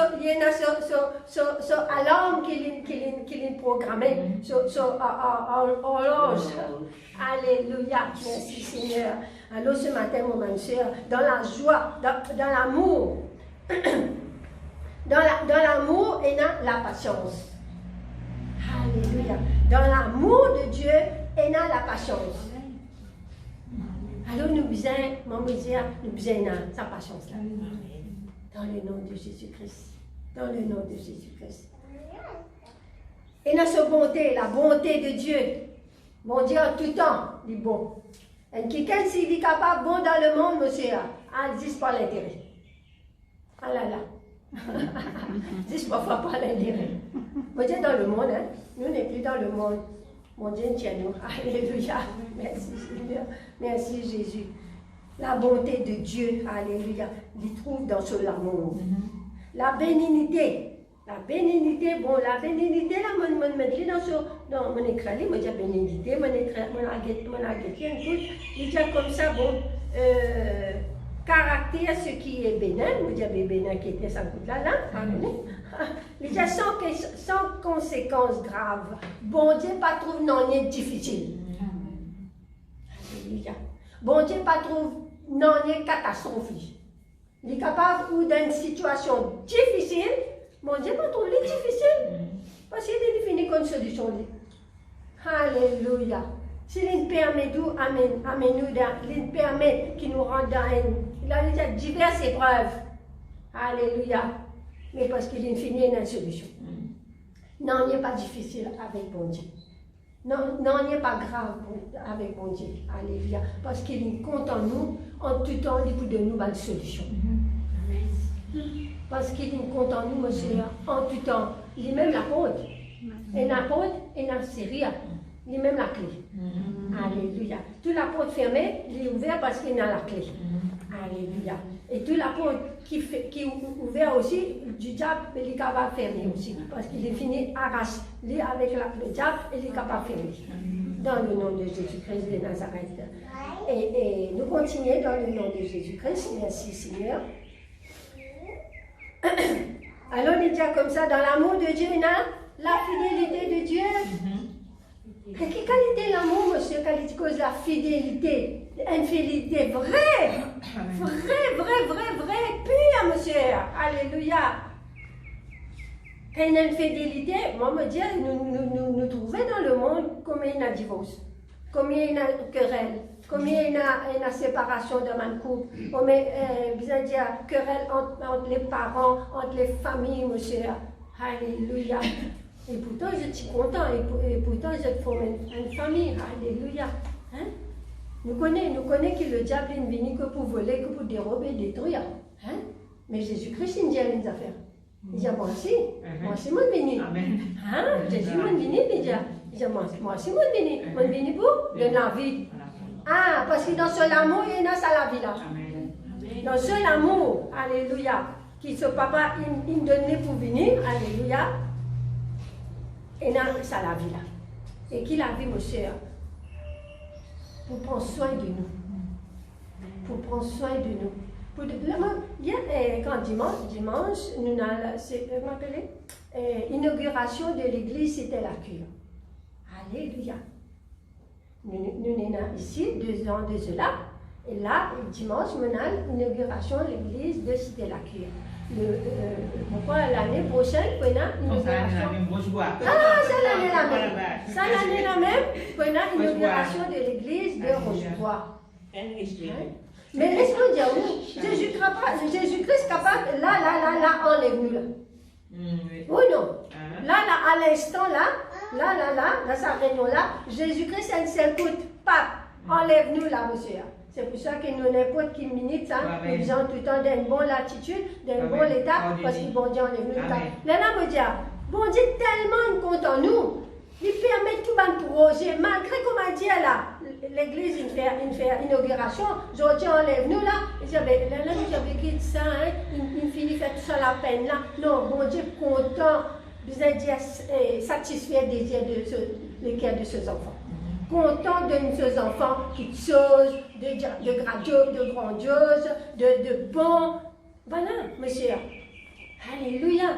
alarme qu'il est programmé, ce horloge. Alléluia. Merci Seigneur. Alors ce matin, mon soeur, dans la joie, dans l'amour, dans l'amour et dans la patience. Alléluia. Dans l'amour de Dieu et dans la patience. Alors nous besoin, maman disait, nous besoin de sa patience là. Dans le nom de Jésus-Christ. Dans le nom de Jésus-Christ. Et dans sa bonté, la bonté de Dieu. Bon Dieu en tout temps, il est bon. Et quelqu'un s'il est capable bon dans le monde, monsieur, il dit pas l'intérêt. Ah là là. Dis parfois pas l'intérêt. Bon Dieu dans le monde, hein. Nous n'est plus dans le monde. Mon Dieu, tiens-nous. Alléluia. Merci Seigneur. Merci Jésus. La bonté de Dieu, alléluia, il trouve dans son amour. La bénignité. La bénignité, bon, la bénignité, là, je mets dans mon écran, je dis bénignité, mon il dit comme ça, bon, caractère, ce qui est bénin, je dis bénin qui était sans coup là, Il dit sans conséquences graves. Bon Dieu pas trouve non est difficile. Alléluia. Bon Dieu pas trouve non est catastrophique. Il est capable ou dans une situation difficile, bon Dieu pas trouve les difficile. Parce qu'il est défini comme solution. Alléluia. S'il nous permet d'où, amen, nous, il permet qu'il nous rende dans il a déjà diverses épreuves. Alléluia. Mais parce qu'il est fini, il y a une solution. Non, il n'est pas difficile avec bon Dieu. Non, il n'est pas grave avec bon Dieu. Alléluia. Parce qu'il compte en nous, en tout temps, il peut de nous une solution. Parce qu'il compte en nous, monsieur, en tout temps. Il est même l'apôtre. Et l'apôtre, il n'a rien. Il est même la clé. Alléluia. Tout l'apôtre fermé, il est ouvert parce qu'il a la clé. Alléluia. Et tout l'apôtre qui est ouvert aussi, du diable, il est capable de fermer aussi. Parce qu'il est fini arraché avec le diable, il est capable de fermer. Dans le nom de Jésus-Christ de Nazareth. Et nous continuons dans le nom de Jésus-Christ. Merci Seigneur. Alors il dit comme ça, dans l'amour de Dieu, il y a la fidélité de Dieu. Et quelle qualité l'amour, monsieur, quelle cause la fidélité, une fidélité vraie, pure, monsieur, alléluia. Quand il y a une fidélité, moi me dire, nous trouvons dans le monde combien il y a de divorce, combien il y a de querelles, combien il y a de séparation dans un couple, combien il y a de querelles entre les parents, entre les familles, monsieur, alléluia. Et pourtant, je suis content, et pourtant, je forme une famille. Alléluia. Hein? Nous connaissons que le diable n'est venu que pour voler, que pour dérober, détruire. Hein? Mais Jésus-Christ, il dit à les affaires. Il dit, moi aussi, moi venu. Hein? Jésus m'a venu, il dit, moi aussi, moi venu pour de la vie. Ah, parce que dans ce amour, il y a ça la vie là. Dans ce amour, alléluia, qui ce papa, il me donnait pour venir, alléluia. Et là, ça la vie là. Et qui la vie, monsieur, pour prendre soin de nous. Pour prendre soin de nous. Quand dimanche, nous avons l'inauguration de l'église, c'était la cure. Alléluia. Nous sommes ici, 2 ans de cela. Et là, dimanche, nous avons l'inauguration de l'église de Cité la Cure. L'année prochaine, on a une inauguration. C'est l'année la même. On a une inauguration de l'église de Rochebois. Mais laisse-moi dire, Jésus-Christ capable, là, enlève-nous là. Oui, non. Là, à l'instant, dans sa réunion là, Jésus-Christ a une seule coute. Pape, enlève-nous là, monsieur. C'est pour ça que nous, n'importe qui minute, nous faisons tout le temps d'une bonne latitude, d'un bon état, parce que bon Dieu enlève nous. Là, me dit, bon Dieu tellement il compte en nous, il permet tout un projet, malgré comme dit là, l'église, il fait inauguration, aujourd'hui enlève nous là, il dit, là, j'avais quitté ça, il finit faire tout ça la peine là. Non, bon Dieu content, vous êtes satisfait des désirs de cœur de ses enfants. Content de nos enfants qui chose de grandiose, de bon. Voilà, monsieur. Alléluia.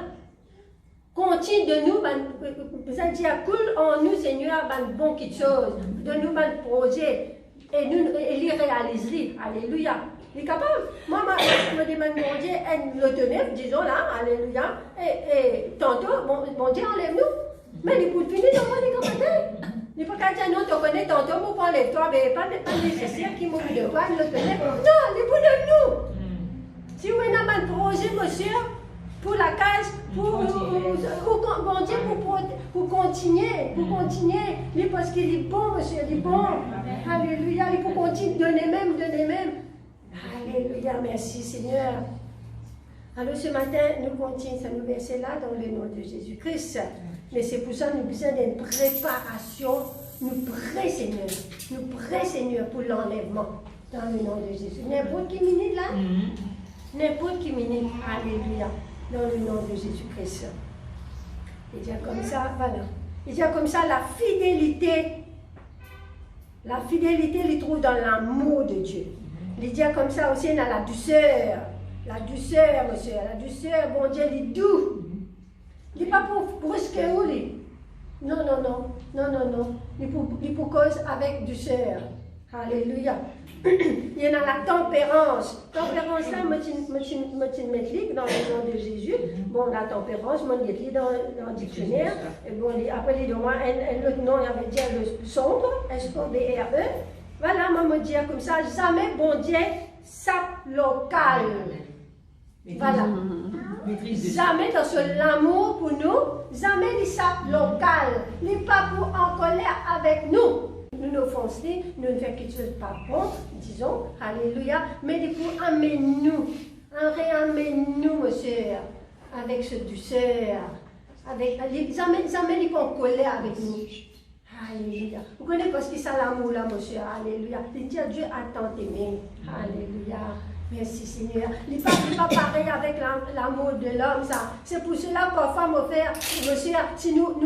Continue de nous, vous avez dit, coule en nous, Seigneur, bon qui chose, de nous, projet, et il réalise. Alléluia. Il est capable. Moi, je me demande, mon Dieu, elle le tenait, disons là, alléluia. Et tantôt, mon Dieu, enlève-nous. Mais il peut finir dans mon capables. Il faut qu'à dire non, tu connais tantôt, vous prenez toi, mais pas nécessaire qu'il m'oublie de quoi, il le tenait. Non, il peut de nous. Si vous avez un projet, monsieur, pour la case, pour continuer, mais parce qu'il est bon, monsieur, il est bon. Alléluia, il faut continuer, donner même. Alléluia, merci Seigneur. Alors ce matin, nous continuons ce verset-là dans le nom de Jésus-Christ. Mais c'est pour ça que nous avons besoin d'une préparation. Nous prions Seigneur pour l'enlèvement dans le nom de Jésus. N'importe qui minute là, n'importe qui minute, alléluia, dans le nom de Jésus-Christ. Il dit comme ça, voilà. Il dit comme ça, la fidélité, il trouve dans l'amour de Dieu. Il dit comme ça aussi dans la douceur, monsieur, la douceur, bon Dieu, il est doux. Il n'est pas pour brusquer ou lui. Non, non, non, non, non, non. Il pour cause avec douceur. Alléluia. Il y en a la tempérance. Tempérance, là, je vais mettre dans le nom de Jésus. Bon, la tempérance, je vais mettre dans le dictionnaire. Et bon, après, les moi, l'autre nom, il y avait déjà le sombre, S-O-B-R-E. Voilà, moi, je dis comme ça, jamais bon Dieu, sape local. Voilà. Jamais dans l'amour pour nous, jamais les sape local. Il n'est pas pour en colère avec nous. Nous nous offensons, nous ne faisons quelque chose de pas bon, disons, alléluia, mais il faut amener nous, réamener-nous, monsieur, avec ce douceur, avec, jamais ils vont coller avec nous. Alléluia. Vous connaissez parce que c'est l'amour là, monsieur, alléluia. Il dit à Dieu, attends t'aimer, alléluia. Merci Seigneur. Il n'est pas pareil avec l'amour de l'homme, ça. C'est pour cela parfois, mon frère, monsieur, si nous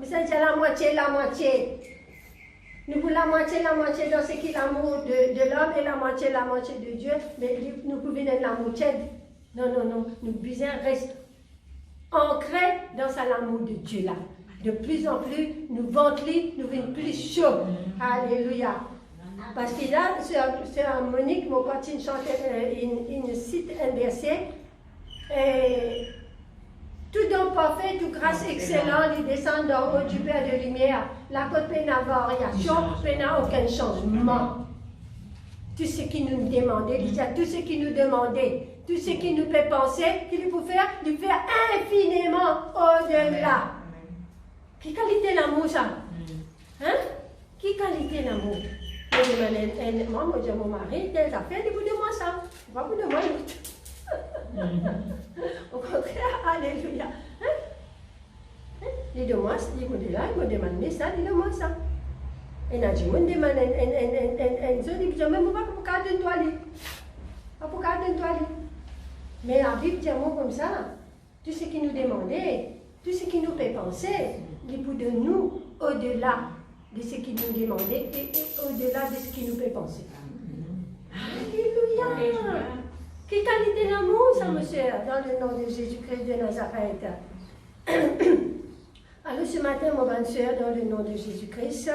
c'est la moitié. Nous voulons la moitié dans ce qui est l'amour de l'homme et la moitié de Dieu, mais nous pouvons être la moitié. Non, non, non. Nous besoin rester ancrés dans l'amour de Dieu là. De plus en plus, nous ventilons, nous venons plus chauds. Alléluia. Parce que là, c'est un Monique, mon pote, chantait, il cite un verset. Et tout don parfait, tout grâce excellente, il descend d'en haut du Père de lumière. La côte peut n'avoir variation, peut n'a aucun changement. Tout ce qui nous demandait, il dit tout ce qui nous demandait, tout ce qui nous fait penser, qu'il peut faire, il fait infiniment au-delà. Qui qualité l'amour, ça? Hein? Qui qualité l'amour? Moi, je dis à mon mari, telle affaire, il vous demande ça. Pas vous demander l'autre. Au contraire, alléluia. Il demande, il me dit là, il me demande ça, il demande ça. Et là, je me demande, je dis, je ne vais pas pour garder une toile. Pas pour garder une toile. Mais la Bible dit un mot comme ça. Tout ce qui nous demandait, tout ce qui nous fait penser, il peut de nous au-delà de ce qui nous demandait et au-delà de ce qui nous fait penser. Alléluia! Quelle qualité d'amour, ça, monsieur, dans le nom de Jésus-Christ de Nazareth. Alors, ce matin, mon bonne soeur, dans le nom de Jésus-Christ,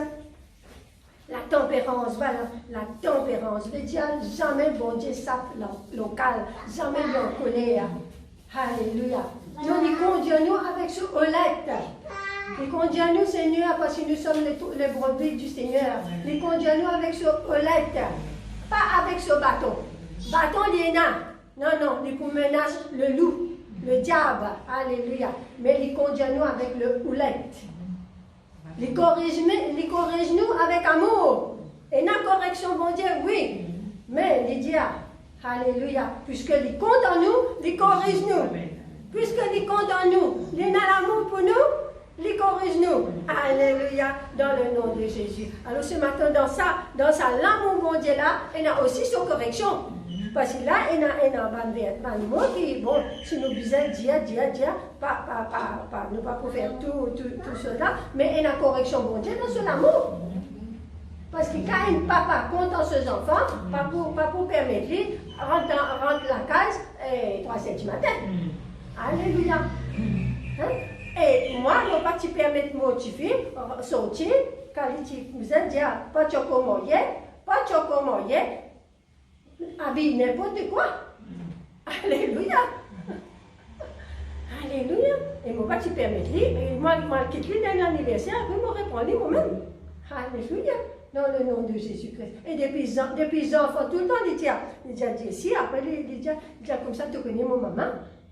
la tempérance, voilà, la tempérance. Le diable, jamais, bon Dieu, sape local, jamais en colère. Alléluia. Nous nous conduisons avec ce olette. Nous conduisons, Seigneur, parce que nous sommes les brebis du Seigneur. Nous conduisons avec ce olette, pas avec ce bâton. Bâton, il y en a. Non, non, il menace le loup, le diable. Alléluia. Mais nous conduisons avec le olette. Nous corrige-nous avec amour. Et la correction, bon Dieu, oui. Mais les diables, alléluia, puisque les compte en nous, les corrige-nous. Puisque les compte en nous, les n'a l'amour pour nous, les corrige-nous. Alléluia, dans le nom de Jésus. Alors ce matin, dans sa l'amour, mon Dieu, là, il y a aussi sa correction. Parce que là, il y a un mot qui, bon, si nous disons dire, pas, nous pas pour faire tout cela, mais il y a une correction, bon Dieu, dans son amour. Parce que quand un papa compte en ses enfants, pas pour permettre lui, rentre la case, 3h du matin. Alléluia. Hein? Et moi, je ne vais pas te permettre de motiver, sortir, quand il vous a dit, pas de comment habille n'importe quoi. Alléluia. Alléluia. Et moi, tu permets de lire, et moi, je quitte lui dans l'anniversaire, après, je me répondre moi-même. Alléluia. Dans le nom de Jésus-Christ. Et depuis les enfants, tout le temps, ils disent, si, après, ils disent, comme ça, tu connais mon maman.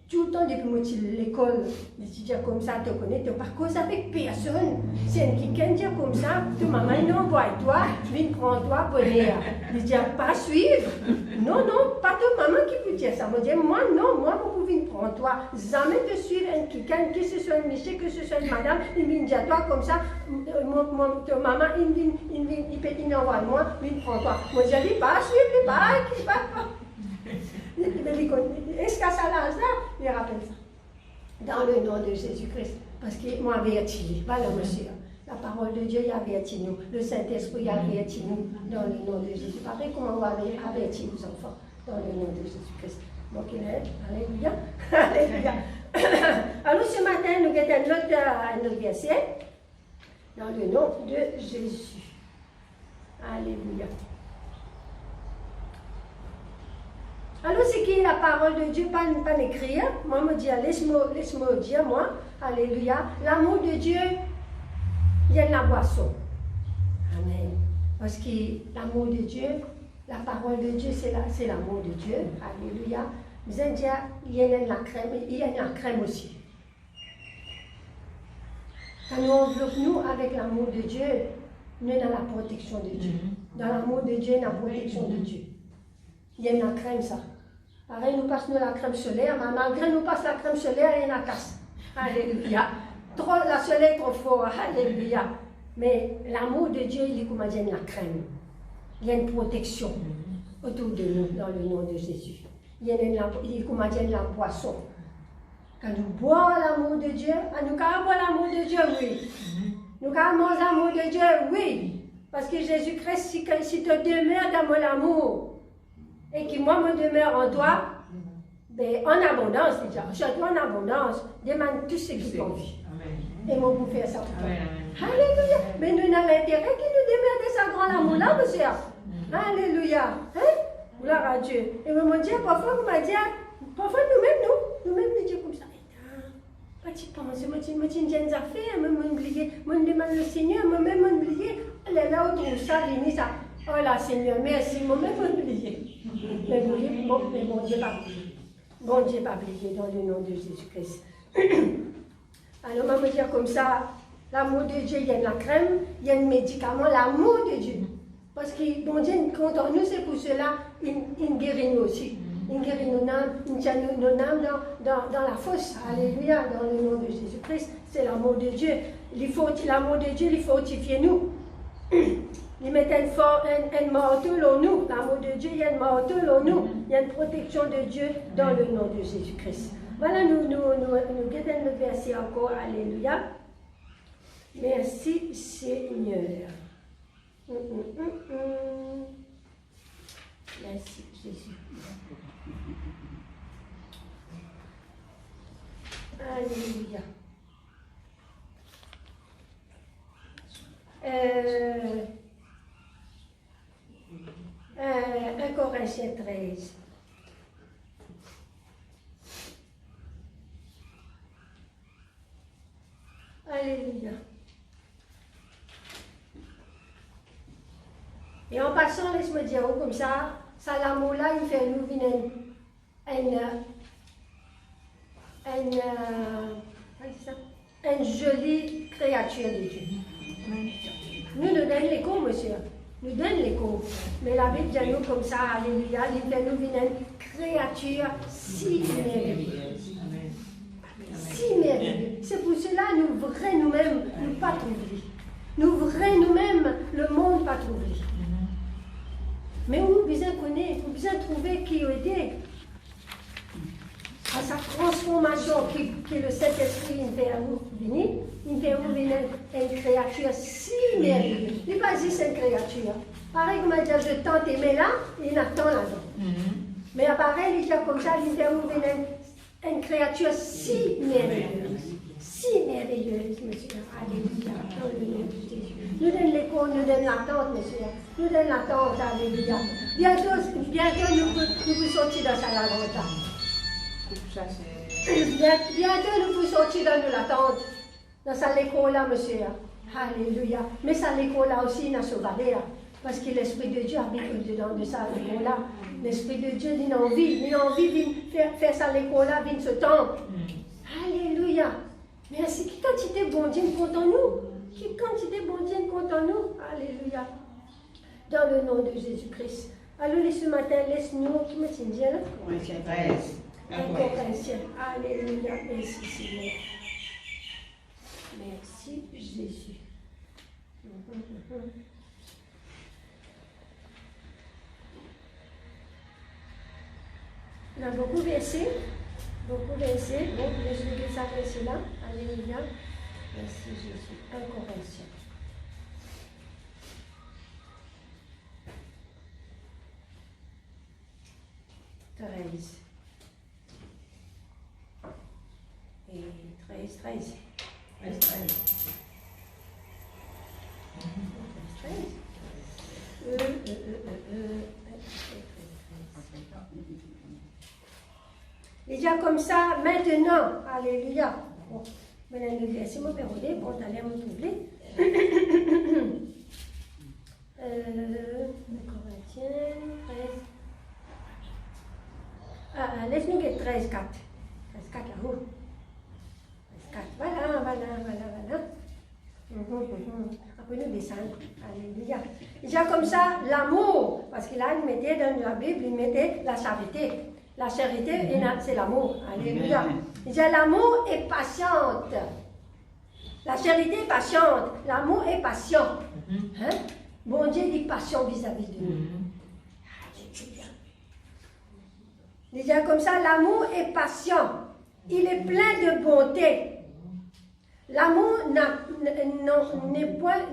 Tout le temps, depuis moi, l'école, ils disent comme ça, tu connais, tu n'as pas cause avec personne. C'est un qui dit comme ça, tu maman, il envoie toi, viens prendre toi, bonheur. Ils disent, pas suivre. Non, pas ta maman qui peut dire ça. Moi, je dis, moi, je peux venir prendre toi. Jamais te suivre un quelqu'un, que ce soit un monsieur, que ce soit une madame, il vient dire toi comme ça, ta maman, il envoie moi, viens prendre toi. Moi, je dis, pas suivre, pas. Est-ce qu'à ça là, il rappelle ça? Dans le nom de Jésus-Christ. Parce qu'il m'a averti. Voilà, monsieur. La parole de Dieu, il avertit nous. Le Saint-Esprit, il avertit nous. Dans le nom de Jésus. Pareil, comment on va avertir les enfants. Dans le nom de Jésus-Christ. Donc, il est. Alléluia. Alléluia. Alors ce matin, nous avons un autre verset dans le nom de Jésus. Alléluia. Alors c'est qui la parole de Dieu, pas écrire. Moi, me dis, laisse-moi dire, moi, alléluia, l'amour de Dieu, il y a de la boisson. Amen. Parce que l'amour de Dieu, la parole de Dieu, c'est l'amour de Dieu. Alléluia. Vous allez dire, il y a de la crème, il y a de la crème aussi. Quand nous enveloppons avec l'amour de Dieu, nous sommes dans la protection de Dieu. Dans l'amour de Dieu, dans la protection de Dieu. Il y a de la crème, ça. Pareil, nous passons la crème solaire, mais malgré nous passons la crème solaire, il y a la casse. Alléluia. Trop, la soleil est trop fort. Alléluia. Mais l'amour de Dieu, il est comme il y a de la crème. Il y a une protection autour de nous, dans le nom de Jésus. Il est comme il y a de la boisson. Quand nous boivons l'amour de Dieu, nous quand boire l'amour de Dieu, oui. Nous quand manger l'amour de Dieu, oui. Parce que Jésus-Christ, si tu demeures dans mon amour, et que moi me demeure en toi, ben, en abondance déjà. Je dois en abondance. Demande tout ce qui t'envie. Et moi, vous faire ça pour toi. Alléluia. Mais nous avons l'intérêt qu'il nous demeure de sa grande amour-là, monsieur. Alléluia. Hein? Gloire à Dieu. Et moi, me dit, parfois, vous m'avez dit, parfois, nous-mêmes, nous disons comme ça. Quand tu penses, moi, tu me dis des affaires, moi, m'oublier, moi, je demande le Seigneur, moi-même, m'oublier. Elle est là où trouve ça, limite ça. Oh là, Seigneur, merci, moi-même, m'oublier. Mais bon Dieu pas oublié. Bon Dieu pas oublié dans le nom de Jésus-Christ. Alors, on va me dire comme ça, l'amour de Dieu, il y a de la crème, il y a un médicament, l'amour de Dieu. Parce que bon Dieu, quand on nous, c'est pour cela, il guérit nous aussi. Il guérit nos âmes, il tient nos âmes dans la fosse. Alléluia, dans le nom de Jésus-Christ. C'est l'amour de Dieu. L'amour de Dieu, il fortifie nous. Il met un marteau en nous. L'amour de Dieu, il y a un marteau en nous. Il y a une protection de Dieu dans le nom de Jésus-Christ. Voilà, nous guettons le verset encore. Alléluia. Merci Seigneur. Merci Jésus. Alléluia. 1 Corinthiens 13. Alléluia. Et en passant, laisse-moi dire comme ça l'amour-là, il fait nous venir une jolie créature de Dieu. Nous donnons l'écho, monsieur. Nous donnons l'écho. Mais la Bible dit nous comme ça, alléluia, il fait nous venir une créature si merveilleuse. Si merveilleuse. C'est pour cela que nous vrais nous-mêmes, nous pas trouver. Nous vrais nous-mêmes, le monde pas trouver. Mais nous besoin connaître, nous besoin trouver qui aide à sa transformation que le Saint-Esprit fait à nous venir. Il fait nous venir une créature si merveilleuse. Il n'est pas juste une créature. Pareil comme il dit, je tente aimer là, il attend là-dedans. Mais pareil, il dit comme ça, il fait nous venir une créature si merveilleuse. Si merveilleuse, monsieur. Alléluia. Dans le nom de Jésus. Nous donne l'écho, nous donne l'attente, monsieur. Nous donne l'attente, alléluia. Bientôt nous pouvons sortir dans sa lagota. Bientôt nous pouvons sortir dans l'attente. Dans sa l'écho là, monsieur. Alléluia. Mais sa l'écho là aussi, dans ce valet là. Parce que l'Esprit de Dieu habite dedans de sa l'écho là. L'Esprit de Dieu, il a envie de faire sa l'écho là, vient ce temps. Alléluia. Merci. Qui quantité bon Dieu compte en nous? Qui quantité bon Dieu compte en nous? Alléluia. Dans le nom de Jésus-Christ. Alors, ce matin, laisse-nous, qui me tient là? Corinthiens 13. Corinthiens. Alléluia. Merci, Seigneur. Merci, Jésus. On a beaucoup versé. Beaucoup versé. Bon, laisse-nous ça verset là. Alléluia. Merci, Jésus. 1 Corinthiens. 13. 13. Déjà comme ça, maintenant, alléluia. Bon, maintenant, laissez-moi péroler, bon, t'allais me troubler. Corinthiens, 13. Laisse-nous get 13, 4. 13, 4 là-haut. 13, 4. Voilà. Après nous descendre. Alléluia. Déjà comme ça, l'amour, parce qu'il a mettait dans la Bible, il mettait la charité. La charité, c'est l'amour. Alléluia. Déjà l'amour est patiente. La charité est patiente. L'amour est patient. Hein? Bon Dieu dit patient vis-à-vis de nous. Alléluia. Déjà comme ça, l'amour est patient. Il est plein de bonté. L'amour n'est point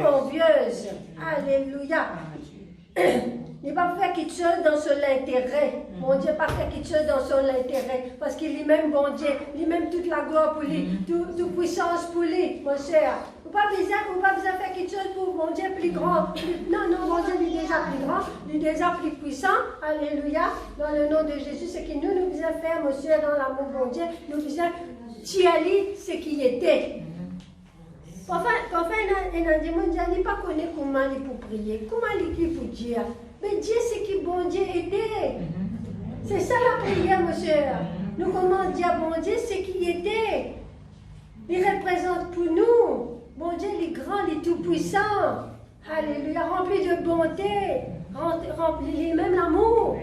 envieuse. Alléluia. Il ne va pas faire quelque chose dans son intérêt. Mon Dieu pas faire quelque chose dans son intérêt. Parce qu'il est même bon Dieu. Il est même toute la gloire pour lui. Toute puissance pour lui, mon cher. Vous n'avez pas besoin de faire quelque chose pour mon Dieu plus grand. Non, mon Dieu il est déjà plus grand. Il est déjà plus puissant. Alléluia. Dans le nom de Jésus, ce que nous devons faire, mon cher, dans l'amour bon Dieu, nous devons tirer ce qui était. Parfois, il a dit, mon Dieu, il ne pas connaître comment il pour prier, comment il pour dire. Mais Dieu, c'est qui bon Dieu était. C'est ça la prière, mon cher. Nous comment dire, bon Dieu, c'est qui était. Il représente pour nous. Bon Dieu, il est grand, il est tout puissant. Alléluia, rempli de bonté, rempli même l'amour.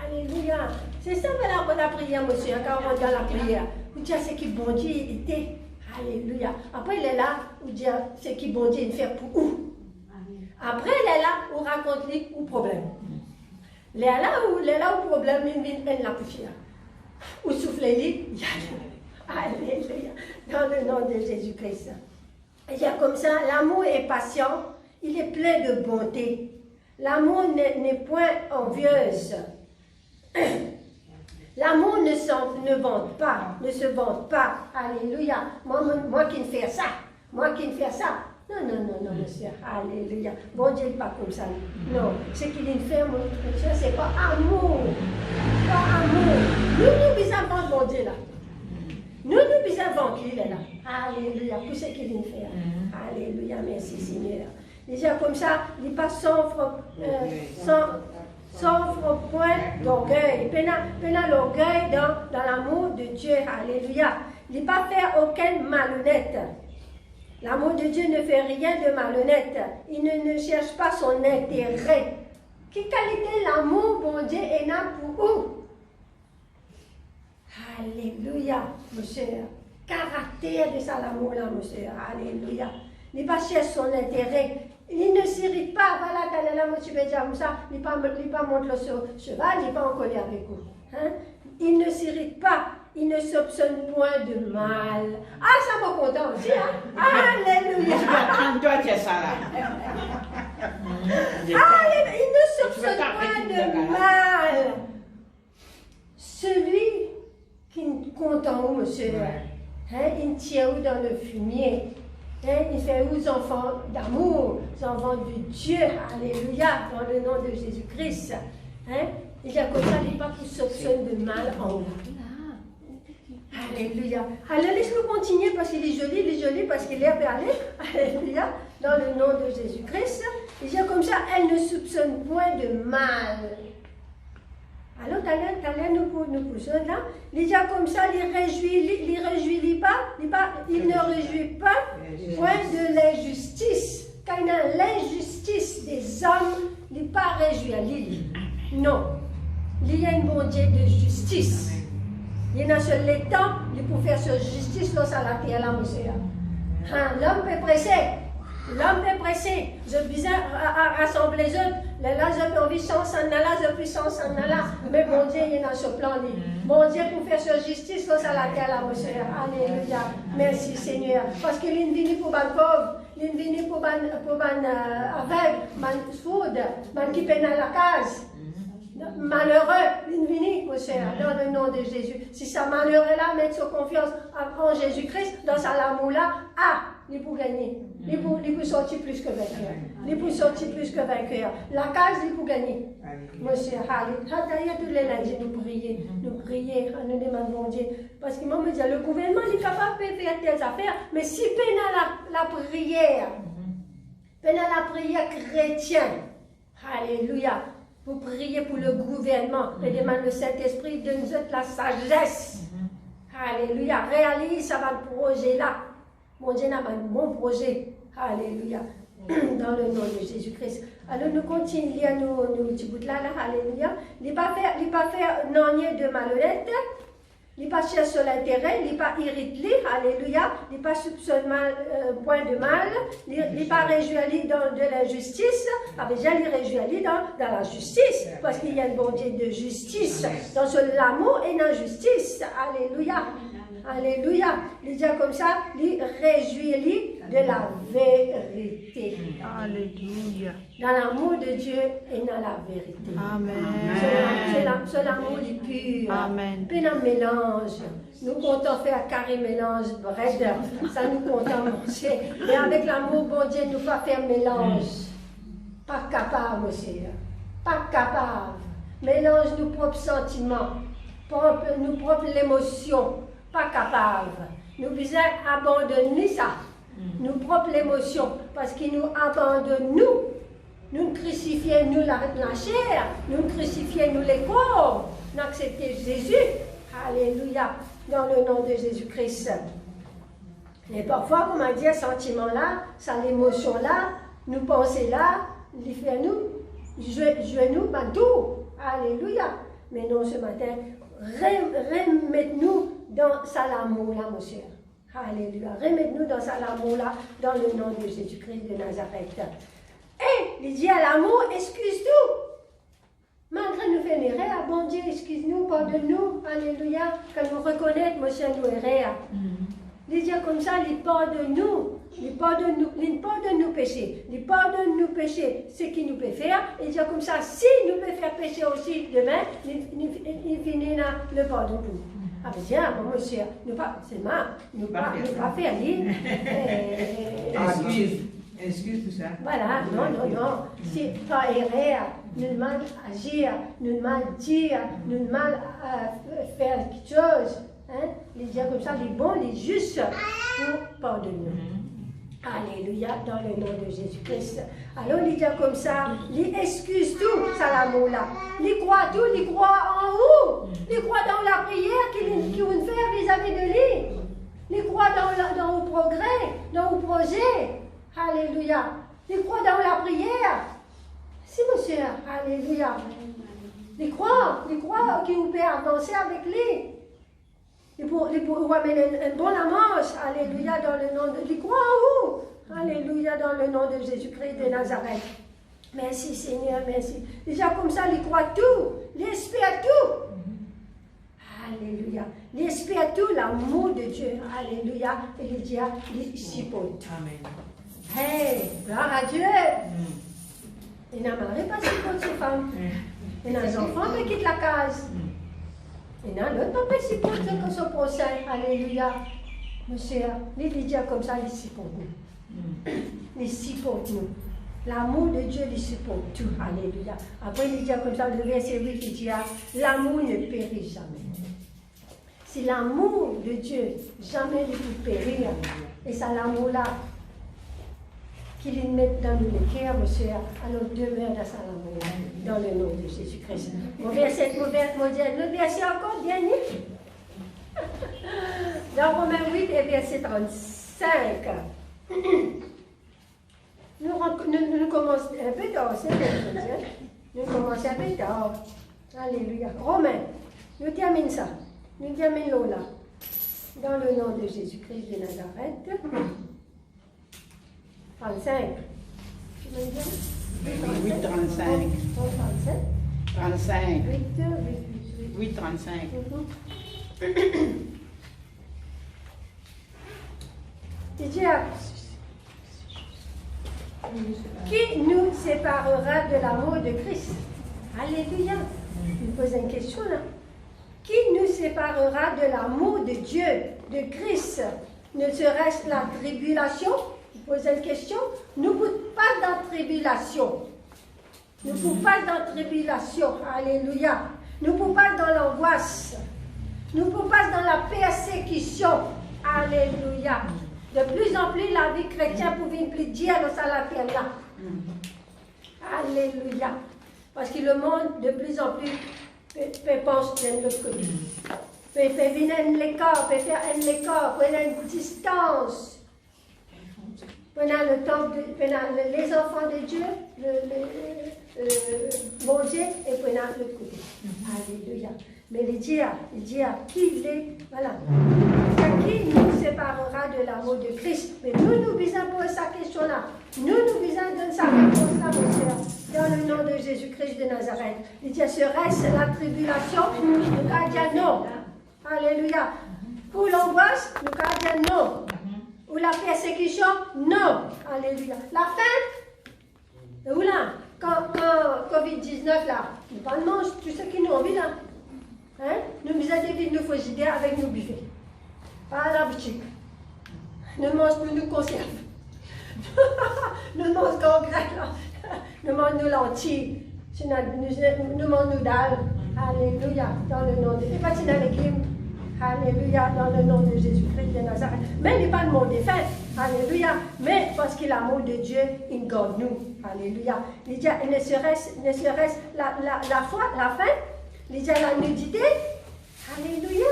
Alléluia. C'est ça la prière, mon cher, quand on regarde la prière. Vous dites, c'est qui bon Dieu était. Alléluia. Après, il est là, où dire, c'est qui bon Dieu fait pour où. Après, il est là, où raconte-lui où problème. Il est là où problème, il la plus fière. Où souffle-lui, il y a. Alléluia. Dans le nom de Jésus-Christ. Il y a comme ça, l'amour est patient, il est plein de bonté. L'amour n'est point envieuse. L'amour ne se vante pas. Alléluia. Moi qui ne fais ça. Non, monsieur. Alléluia. Bon Dieu n'est pas comme ça. Non. Ce qu'il fait, mon frère, c'est pas amour. Nous besoin de bon Dieu là. Nous besoin de lui là. Alléluia. Pour ce qu'il fait. Alléluia. Merci Seigneur. Déjà comme ça, il n'est pas s'offre point d'orgueil. Il a l'orgueil dans l'amour de Dieu. Alléluia. Il n'est pas fait aucun malhonnête. L'amour de Dieu ne fait rien de malhonnête. Il ne cherche pas son intérêt. Quelle qualité l'amour, bon Dieu, est là pour où? Alléluia, mon cher. Caractère de ça, l'amour là, mon cher. Alléluia. Il ne pas chercher son intérêt. Il ne s'irrite pas. Voilà, quand là, tu veux dire comme ça. Il ne pas monter le cheval, il n'est pas en colère avec vous. Hein? Il ne s'irrite pas. Il ne soupçonne point de mal. Ah, ça m'a content aussi, hein? Alléluia! Toi, tu es ça là. Alléluia! Il ne soupçonne point de mal. Celui qui compte en haut, monsieur, hein, il tient où dans le fumier? Hein, il fait aux enfants d'amour, aux enfants de Dieu, alléluia, dans le nom de Jésus-Christ. Hein? Il y a comme ça, il n'est pas qui soupçonne de mal en haut. Alléluia. Allez, laisse-nous continuer parce qu'il est joli parce qu'il est perlé. Alléluia. Dans le nom de Jésus-Christ. Il dit comme ça, elle ne soupçonne point de mal. Alors, t'allais nous pousser là. Il dit comme ça, il ne réjouit pas point de l'injustice. Quand il y a l'injustice des hommes, il n'est pas réjoui à l'île. Non. Il y a une bon Dieu de justice. Il y a sur les temps, il faut faire cette justice dans la terre là, monsieur. L'homme est pressé. Je visais à rassembler les autres. Là, j'ai envie de chance en là, j'ai puissance en là. Mais bon Dieu, il y a ce plan. Bon Dieu, pour faire cette justice dans la terre là, monsieur. Alléluia. Merci Seigneur. Parce qu'il est venu pour les pauvres. Il est venu pour les aveugles, les sourds, les qui peinent à la case. Malheureux, vini, mon cher, dans le nom de Jésus. Si ça malheur est là, mettre sa confiance en Jésus-Christ, dans sa l'amour-là, il peut gagner. Il peut sortir plus que vainqueur. Il peut sortir plus que vainqueur. La case, il peut gagner. Mon cher, d'ailleurs, tous les lundis, nous prions, nous demandons Dieu. Parce que moi, me dit, le gouvernement, il est capable de faire des affaires, mais si peine la prière, peine la prière chrétienne, alléluia. Vous priez pour le gouvernement et demandez le Saint-Esprit de nous donner la sagesse. Alléluia. Réalise ça va le projet là. Mon Dieu n'a pas un bon projet. Alléluia. Dans le nom de Jésus-Christ. Alors nous continuons à lire nos petits bouts là. Alléluia. Il ne pas faire non de malhonnête. Il n'est pas chercher l'intérêt, il n'est pas irrité, alléluia, il n'est pas soupçonne point de mal, il n'est pas réjoui dans de l'injustice, déjà il réjouit dans la justice, parce qu'il y a un bon Dieu de justice, dans l'amour et dans la justice, alléluia, alléluia, il dit comme ça, il réjouit de la vérité. Alléluia. Dans l'amour de Dieu et dans la vérité. Amen. C'est l'amour du pur. Amen. Puis dans le mélange. Nous comptons faire carré mélange, bread. Ça nous comptons manger. Mais avec l'amour, bon Dieu, nous pas faire mélange. Pas capable, monsieur. Pas capable. Mélange nos propres sentiments. Nos propres émotions. Pas capable. Nous devons abandonner ça. Nos propres émotions. Parce qu'ils nous abandonnent, nous. Nous crucifions nous la chair, nous crucifions nous les corps, nous acceptons Jésus, alléluia, dans le nom de Jésus-Christ. Et parfois, comme on dit, ce sentiment-là, ça l'émotion-là, nous penser là, il fait nous, nous, tout, alléluia. Mais non, ce matin, remettez-nous dans ça l'amour-là, mon cher. Alléluia. Remettez-nous dans ça l'amour-là, dans le nom de Jésus-Christ de Nazareth. Et il dit à l'amour, excuse-nous. Malgré nous faire erreur, bon Dieu, excuse-nous, pardonne-nous, alléluia, quand nous reconnaissons, monsieur, nous erreurs. Il dit comme ça, il pardonne-nous, il pardonne nos péchés, il pardonne nos péchés, ce qu'il nous peut faire. Il dit comme ça, si nous peut faire pécher aussi demain, il finit le pardon pour nous. Ah ben tiens, bon monsieur, nous pas, c'est mal, nous pas faire lire. Excuse tout ça. Voilà, non. C'est pas erreur, nous mal agir, nous mal dire, nous mal faire quelque chose. Hein? Les dire comme ça, les bons, les justes, pour pardonner. Alléluia, dans le nom de Jésus-Christ. Alors, il dit comme ça, il excuse tout, ça l'amour-là. Il croit tout, il croit en où? Il croit dans la prière qu'il veut faire vis-à-vis de lui. Il croit dans le progrès, dans le projet. Alléluia. Il croit dans la prière. Si, monsieur, alléluia. Il croit qu'il peut avancer avec lui. Il peut amener un bon amance. Alléluia, dans le nom de... Il croit en vous. Alléluia, dans le nom de Jésus-Christ de Nazareth. Merci, Seigneur, merci. Déjà comme ça, il croit tout. Il espère tout. Alléluia. Il espère tout, l'amour de Dieu. Alléluia. Et il dit, il supporte. Amen. Hey, gloire à Dieu. Il n'a marre pas si pour ses femmes. Il a un enfant qui quitte la case. Il n'a l'autre pas si pour son procès. Alléluia. Monsieur, il dit comme ça, il supporte nous. Il supporte nous. L'amour de Dieu, il supporte tout. Alléluia. Après, il dit comme ça, le verset 8, il dit, l'amour ne périt jamais. C'est l'amour de Dieu, jamais ne peut périr. Et c'est l'amour-là qu'il met dans nos cœurs, monsieur, alors demeure dans sa l'amour, dans le nom de Jésus-Christ. Le verset encore dernier. Dans Romains 8 et verset 35. Nous commençons un peu tard, c'est bien. Nous commençons un peu tard. Alléluia. Romains, nous terminons ça. Nous terminons là. Dans le nom de Jésus-Christ de Nazareth. 35. 8, 35. 35. 8, 35. Il dit, qui nous séparera de l'amour de Christ? Alléluia. Il me pose une question là. Qui nous séparera de l'amour de Dieu, de Christ? Ne serait-ce la tribulation? Il pose une question. Nous ne pas dans tribulation. Nous ne pas dans tribulation. Alléluia. Nous ne pas dans l'angoisse. Nous ne pas dans la persécution. Alléluia. De plus en plus, la vie chrétienne pouvait plus dire dans sa la terre là. Alléluia. Parce que le monde, de plus en plus, pense de l'autre côté. Peut venir un écart, peut faire un écart, peut une distance. Pendant le temps, les enfants de Dieu, mon Dieu, et pendant l'autre côté. Alléluia. Mais il dit qui il est, voilà. Qui nous séparera de l'amour de Christ? Mais nous visons pour sa question-là. Nous visons donner sa réponse-là, mon Seigneur, dans le nom de Jésus-Christ de Nazareth. Il dit, serait-ce la tribulation? Nous allons dire non. Alléluia. Pour l'angoisse, nous allons dire non. Ou la persécution, non. Alléluia. La faim, où là? Quand COVID-19 là, nous pas de mange, tout ce qui nous envie là. Hein? Nous nous avons nous frigidaires avec nos buffets. Pas à la boutique. Nous mangeons nous conserves. Nous mangeons grec là. Nous mangeons nos lentilles. Nous mangeons nos dalles. Alléluia. Dans le nom de Dieu. Et pas si dans l'équipe. Alléluia. Dans le nom de Jésus-Christ de Nazareth. Mais il n'est pas le monde des fêtes. Alléluia. Mais parce que l'amour de Dieu, il garde nous. Alléluia. Il dit, ne serait-ce la foi, la faim? Il dit la nudité. Alléluia.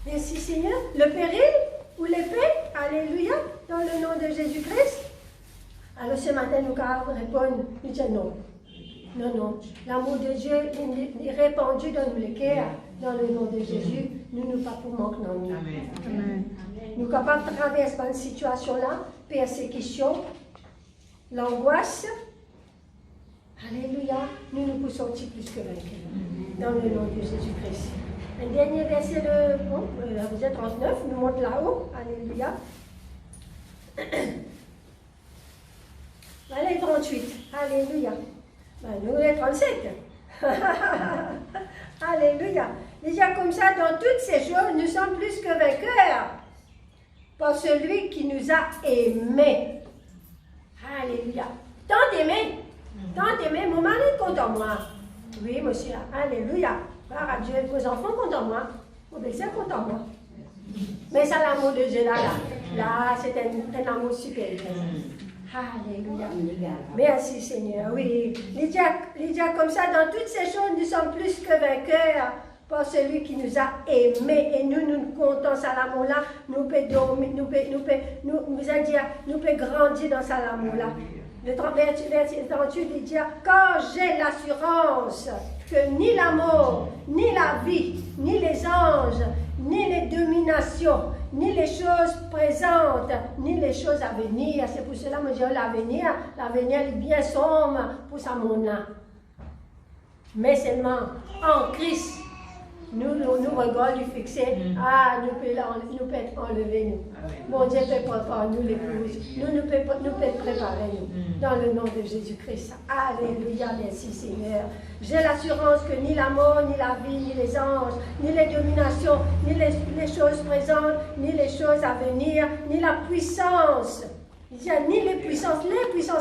Merci Seigneur. Le péril ou l'épée. Alléluia. Dans le nom de Jésus-Christ. Alors ce matin, nous allons répondre. Nous disons non. Non, non. L'amour de Dieu est répandu dans nos cœurs. Dans le nom de Jésus. Nous ne pas pour manquer dans nous. Amen. Nous sommes capables de traverser cette situation-là. Persécution. L'angoisse. Alléluia. Nous pouvons sortir plus que vainqueurs. Dans le nom de Jésus-Christ. Un dernier verset, verset 39, nous montre là-haut. Alléluia. Allez, 38. Alléluia. Nous, les 37. Alléluia. Déjà comme ça, dans toutes ces choses, nous sommes plus que vainqueurs. Par celui qui nous a aimés. Alléluia. Tant aimé. Tant aimé. Mon mari compte en moi. Oui, monsieur. Alléluia. Gloire à Dieu. Vos enfants comptent en moi. Vos belles-sœurs comptent en moi. Mais ça, l'amour de Dieu, là, c'est un amour supérieur. Alléluia. Merci Seigneur. Oui. Il dit comme ça, dans toutes ces choses, nous sommes plus que vainqueurs par celui qui nous a aimés. Et nous comptons ça l'amour-là. Nous pouvons dormir, nous pouvons grandir dans ça l'amour-là. Le verset 38, il dit, quand j'ai l'assurance que ni la mort, ni la vie, ni les anges, ni les dominations, ni les choses présentes, ni les choses à venir. C'est pour cela que je dis l'avenir est bien sombre pour ce monde-là. Mais seulement en Christ, nous regardons lui fixer. Nous pouvons être enlevés, nous. Mon Dieu peut préparer nous l'épouse. Nous pouvons préparer nous. Dans le nom de Jésus-Christ. Alléluia, merci Seigneur. J'ai l'assurance que ni la mort, ni la vie, ni les anges, ni les dominations, ni les choses présentes, ni les choses à venir, ni la puissance. Il dit, ni les puissances,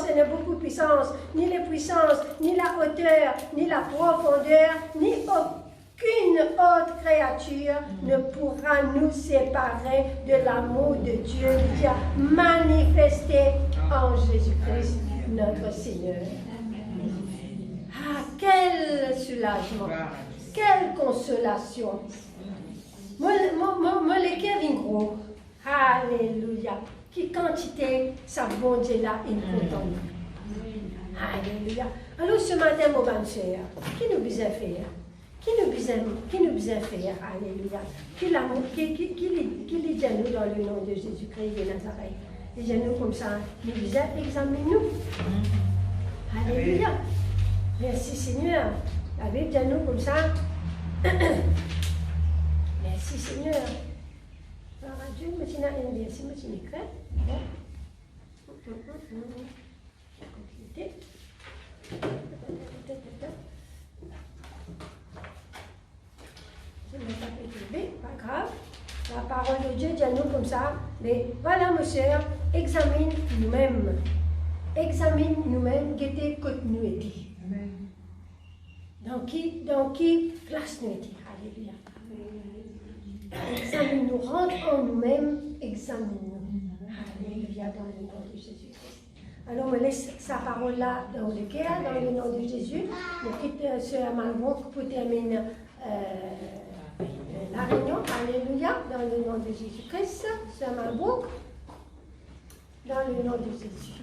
il y a beaucoup de puissance, ni les puissances, ni la hauteur, ni la profondeur, ni aucune autre créature ne pourra nous séparer de l'amour de Dieu qui a manifesté en Jésus-Christ, notre Seigneur. Ah, quel soulagement, quelle consolation. Mon cœur est gros. Alléluia. Qui quantité, sa bon Dieu là, il compte en nous. Alléluia. Alors ce matin, mon bon sœur, qui nous besoin faire? Qui nous besoin faire? Alléluia. Qui les dit nous dans le nom de Jésus-Christ de Nazareth? Les nous comme ça, nous besoin examiner nous. Alléluia. Merci Seigneur. La Bible dit nous comme ça. Merci Seigneur. Alors Dieu, me tient à une merci, me tient à écrire. Mais voilà, mes chers, examine nous-mêmes. Examine nous-mêmes, guettez que nous étions. Dans qui place nous étions. Alléluia. Examine-nous, rentre en nous-mêmes, examine-nous. Alléluia, dans le nom de Jésus-Christ. Alors, on me laisse sa parole là dans le cœur, dans le nom de Jésus. Je quitte Sœur Malbon pour terminer la réunion. Alléluia, dans le nom de Jésus-Christ. Sœur Malbon, dans le nom de Jésus.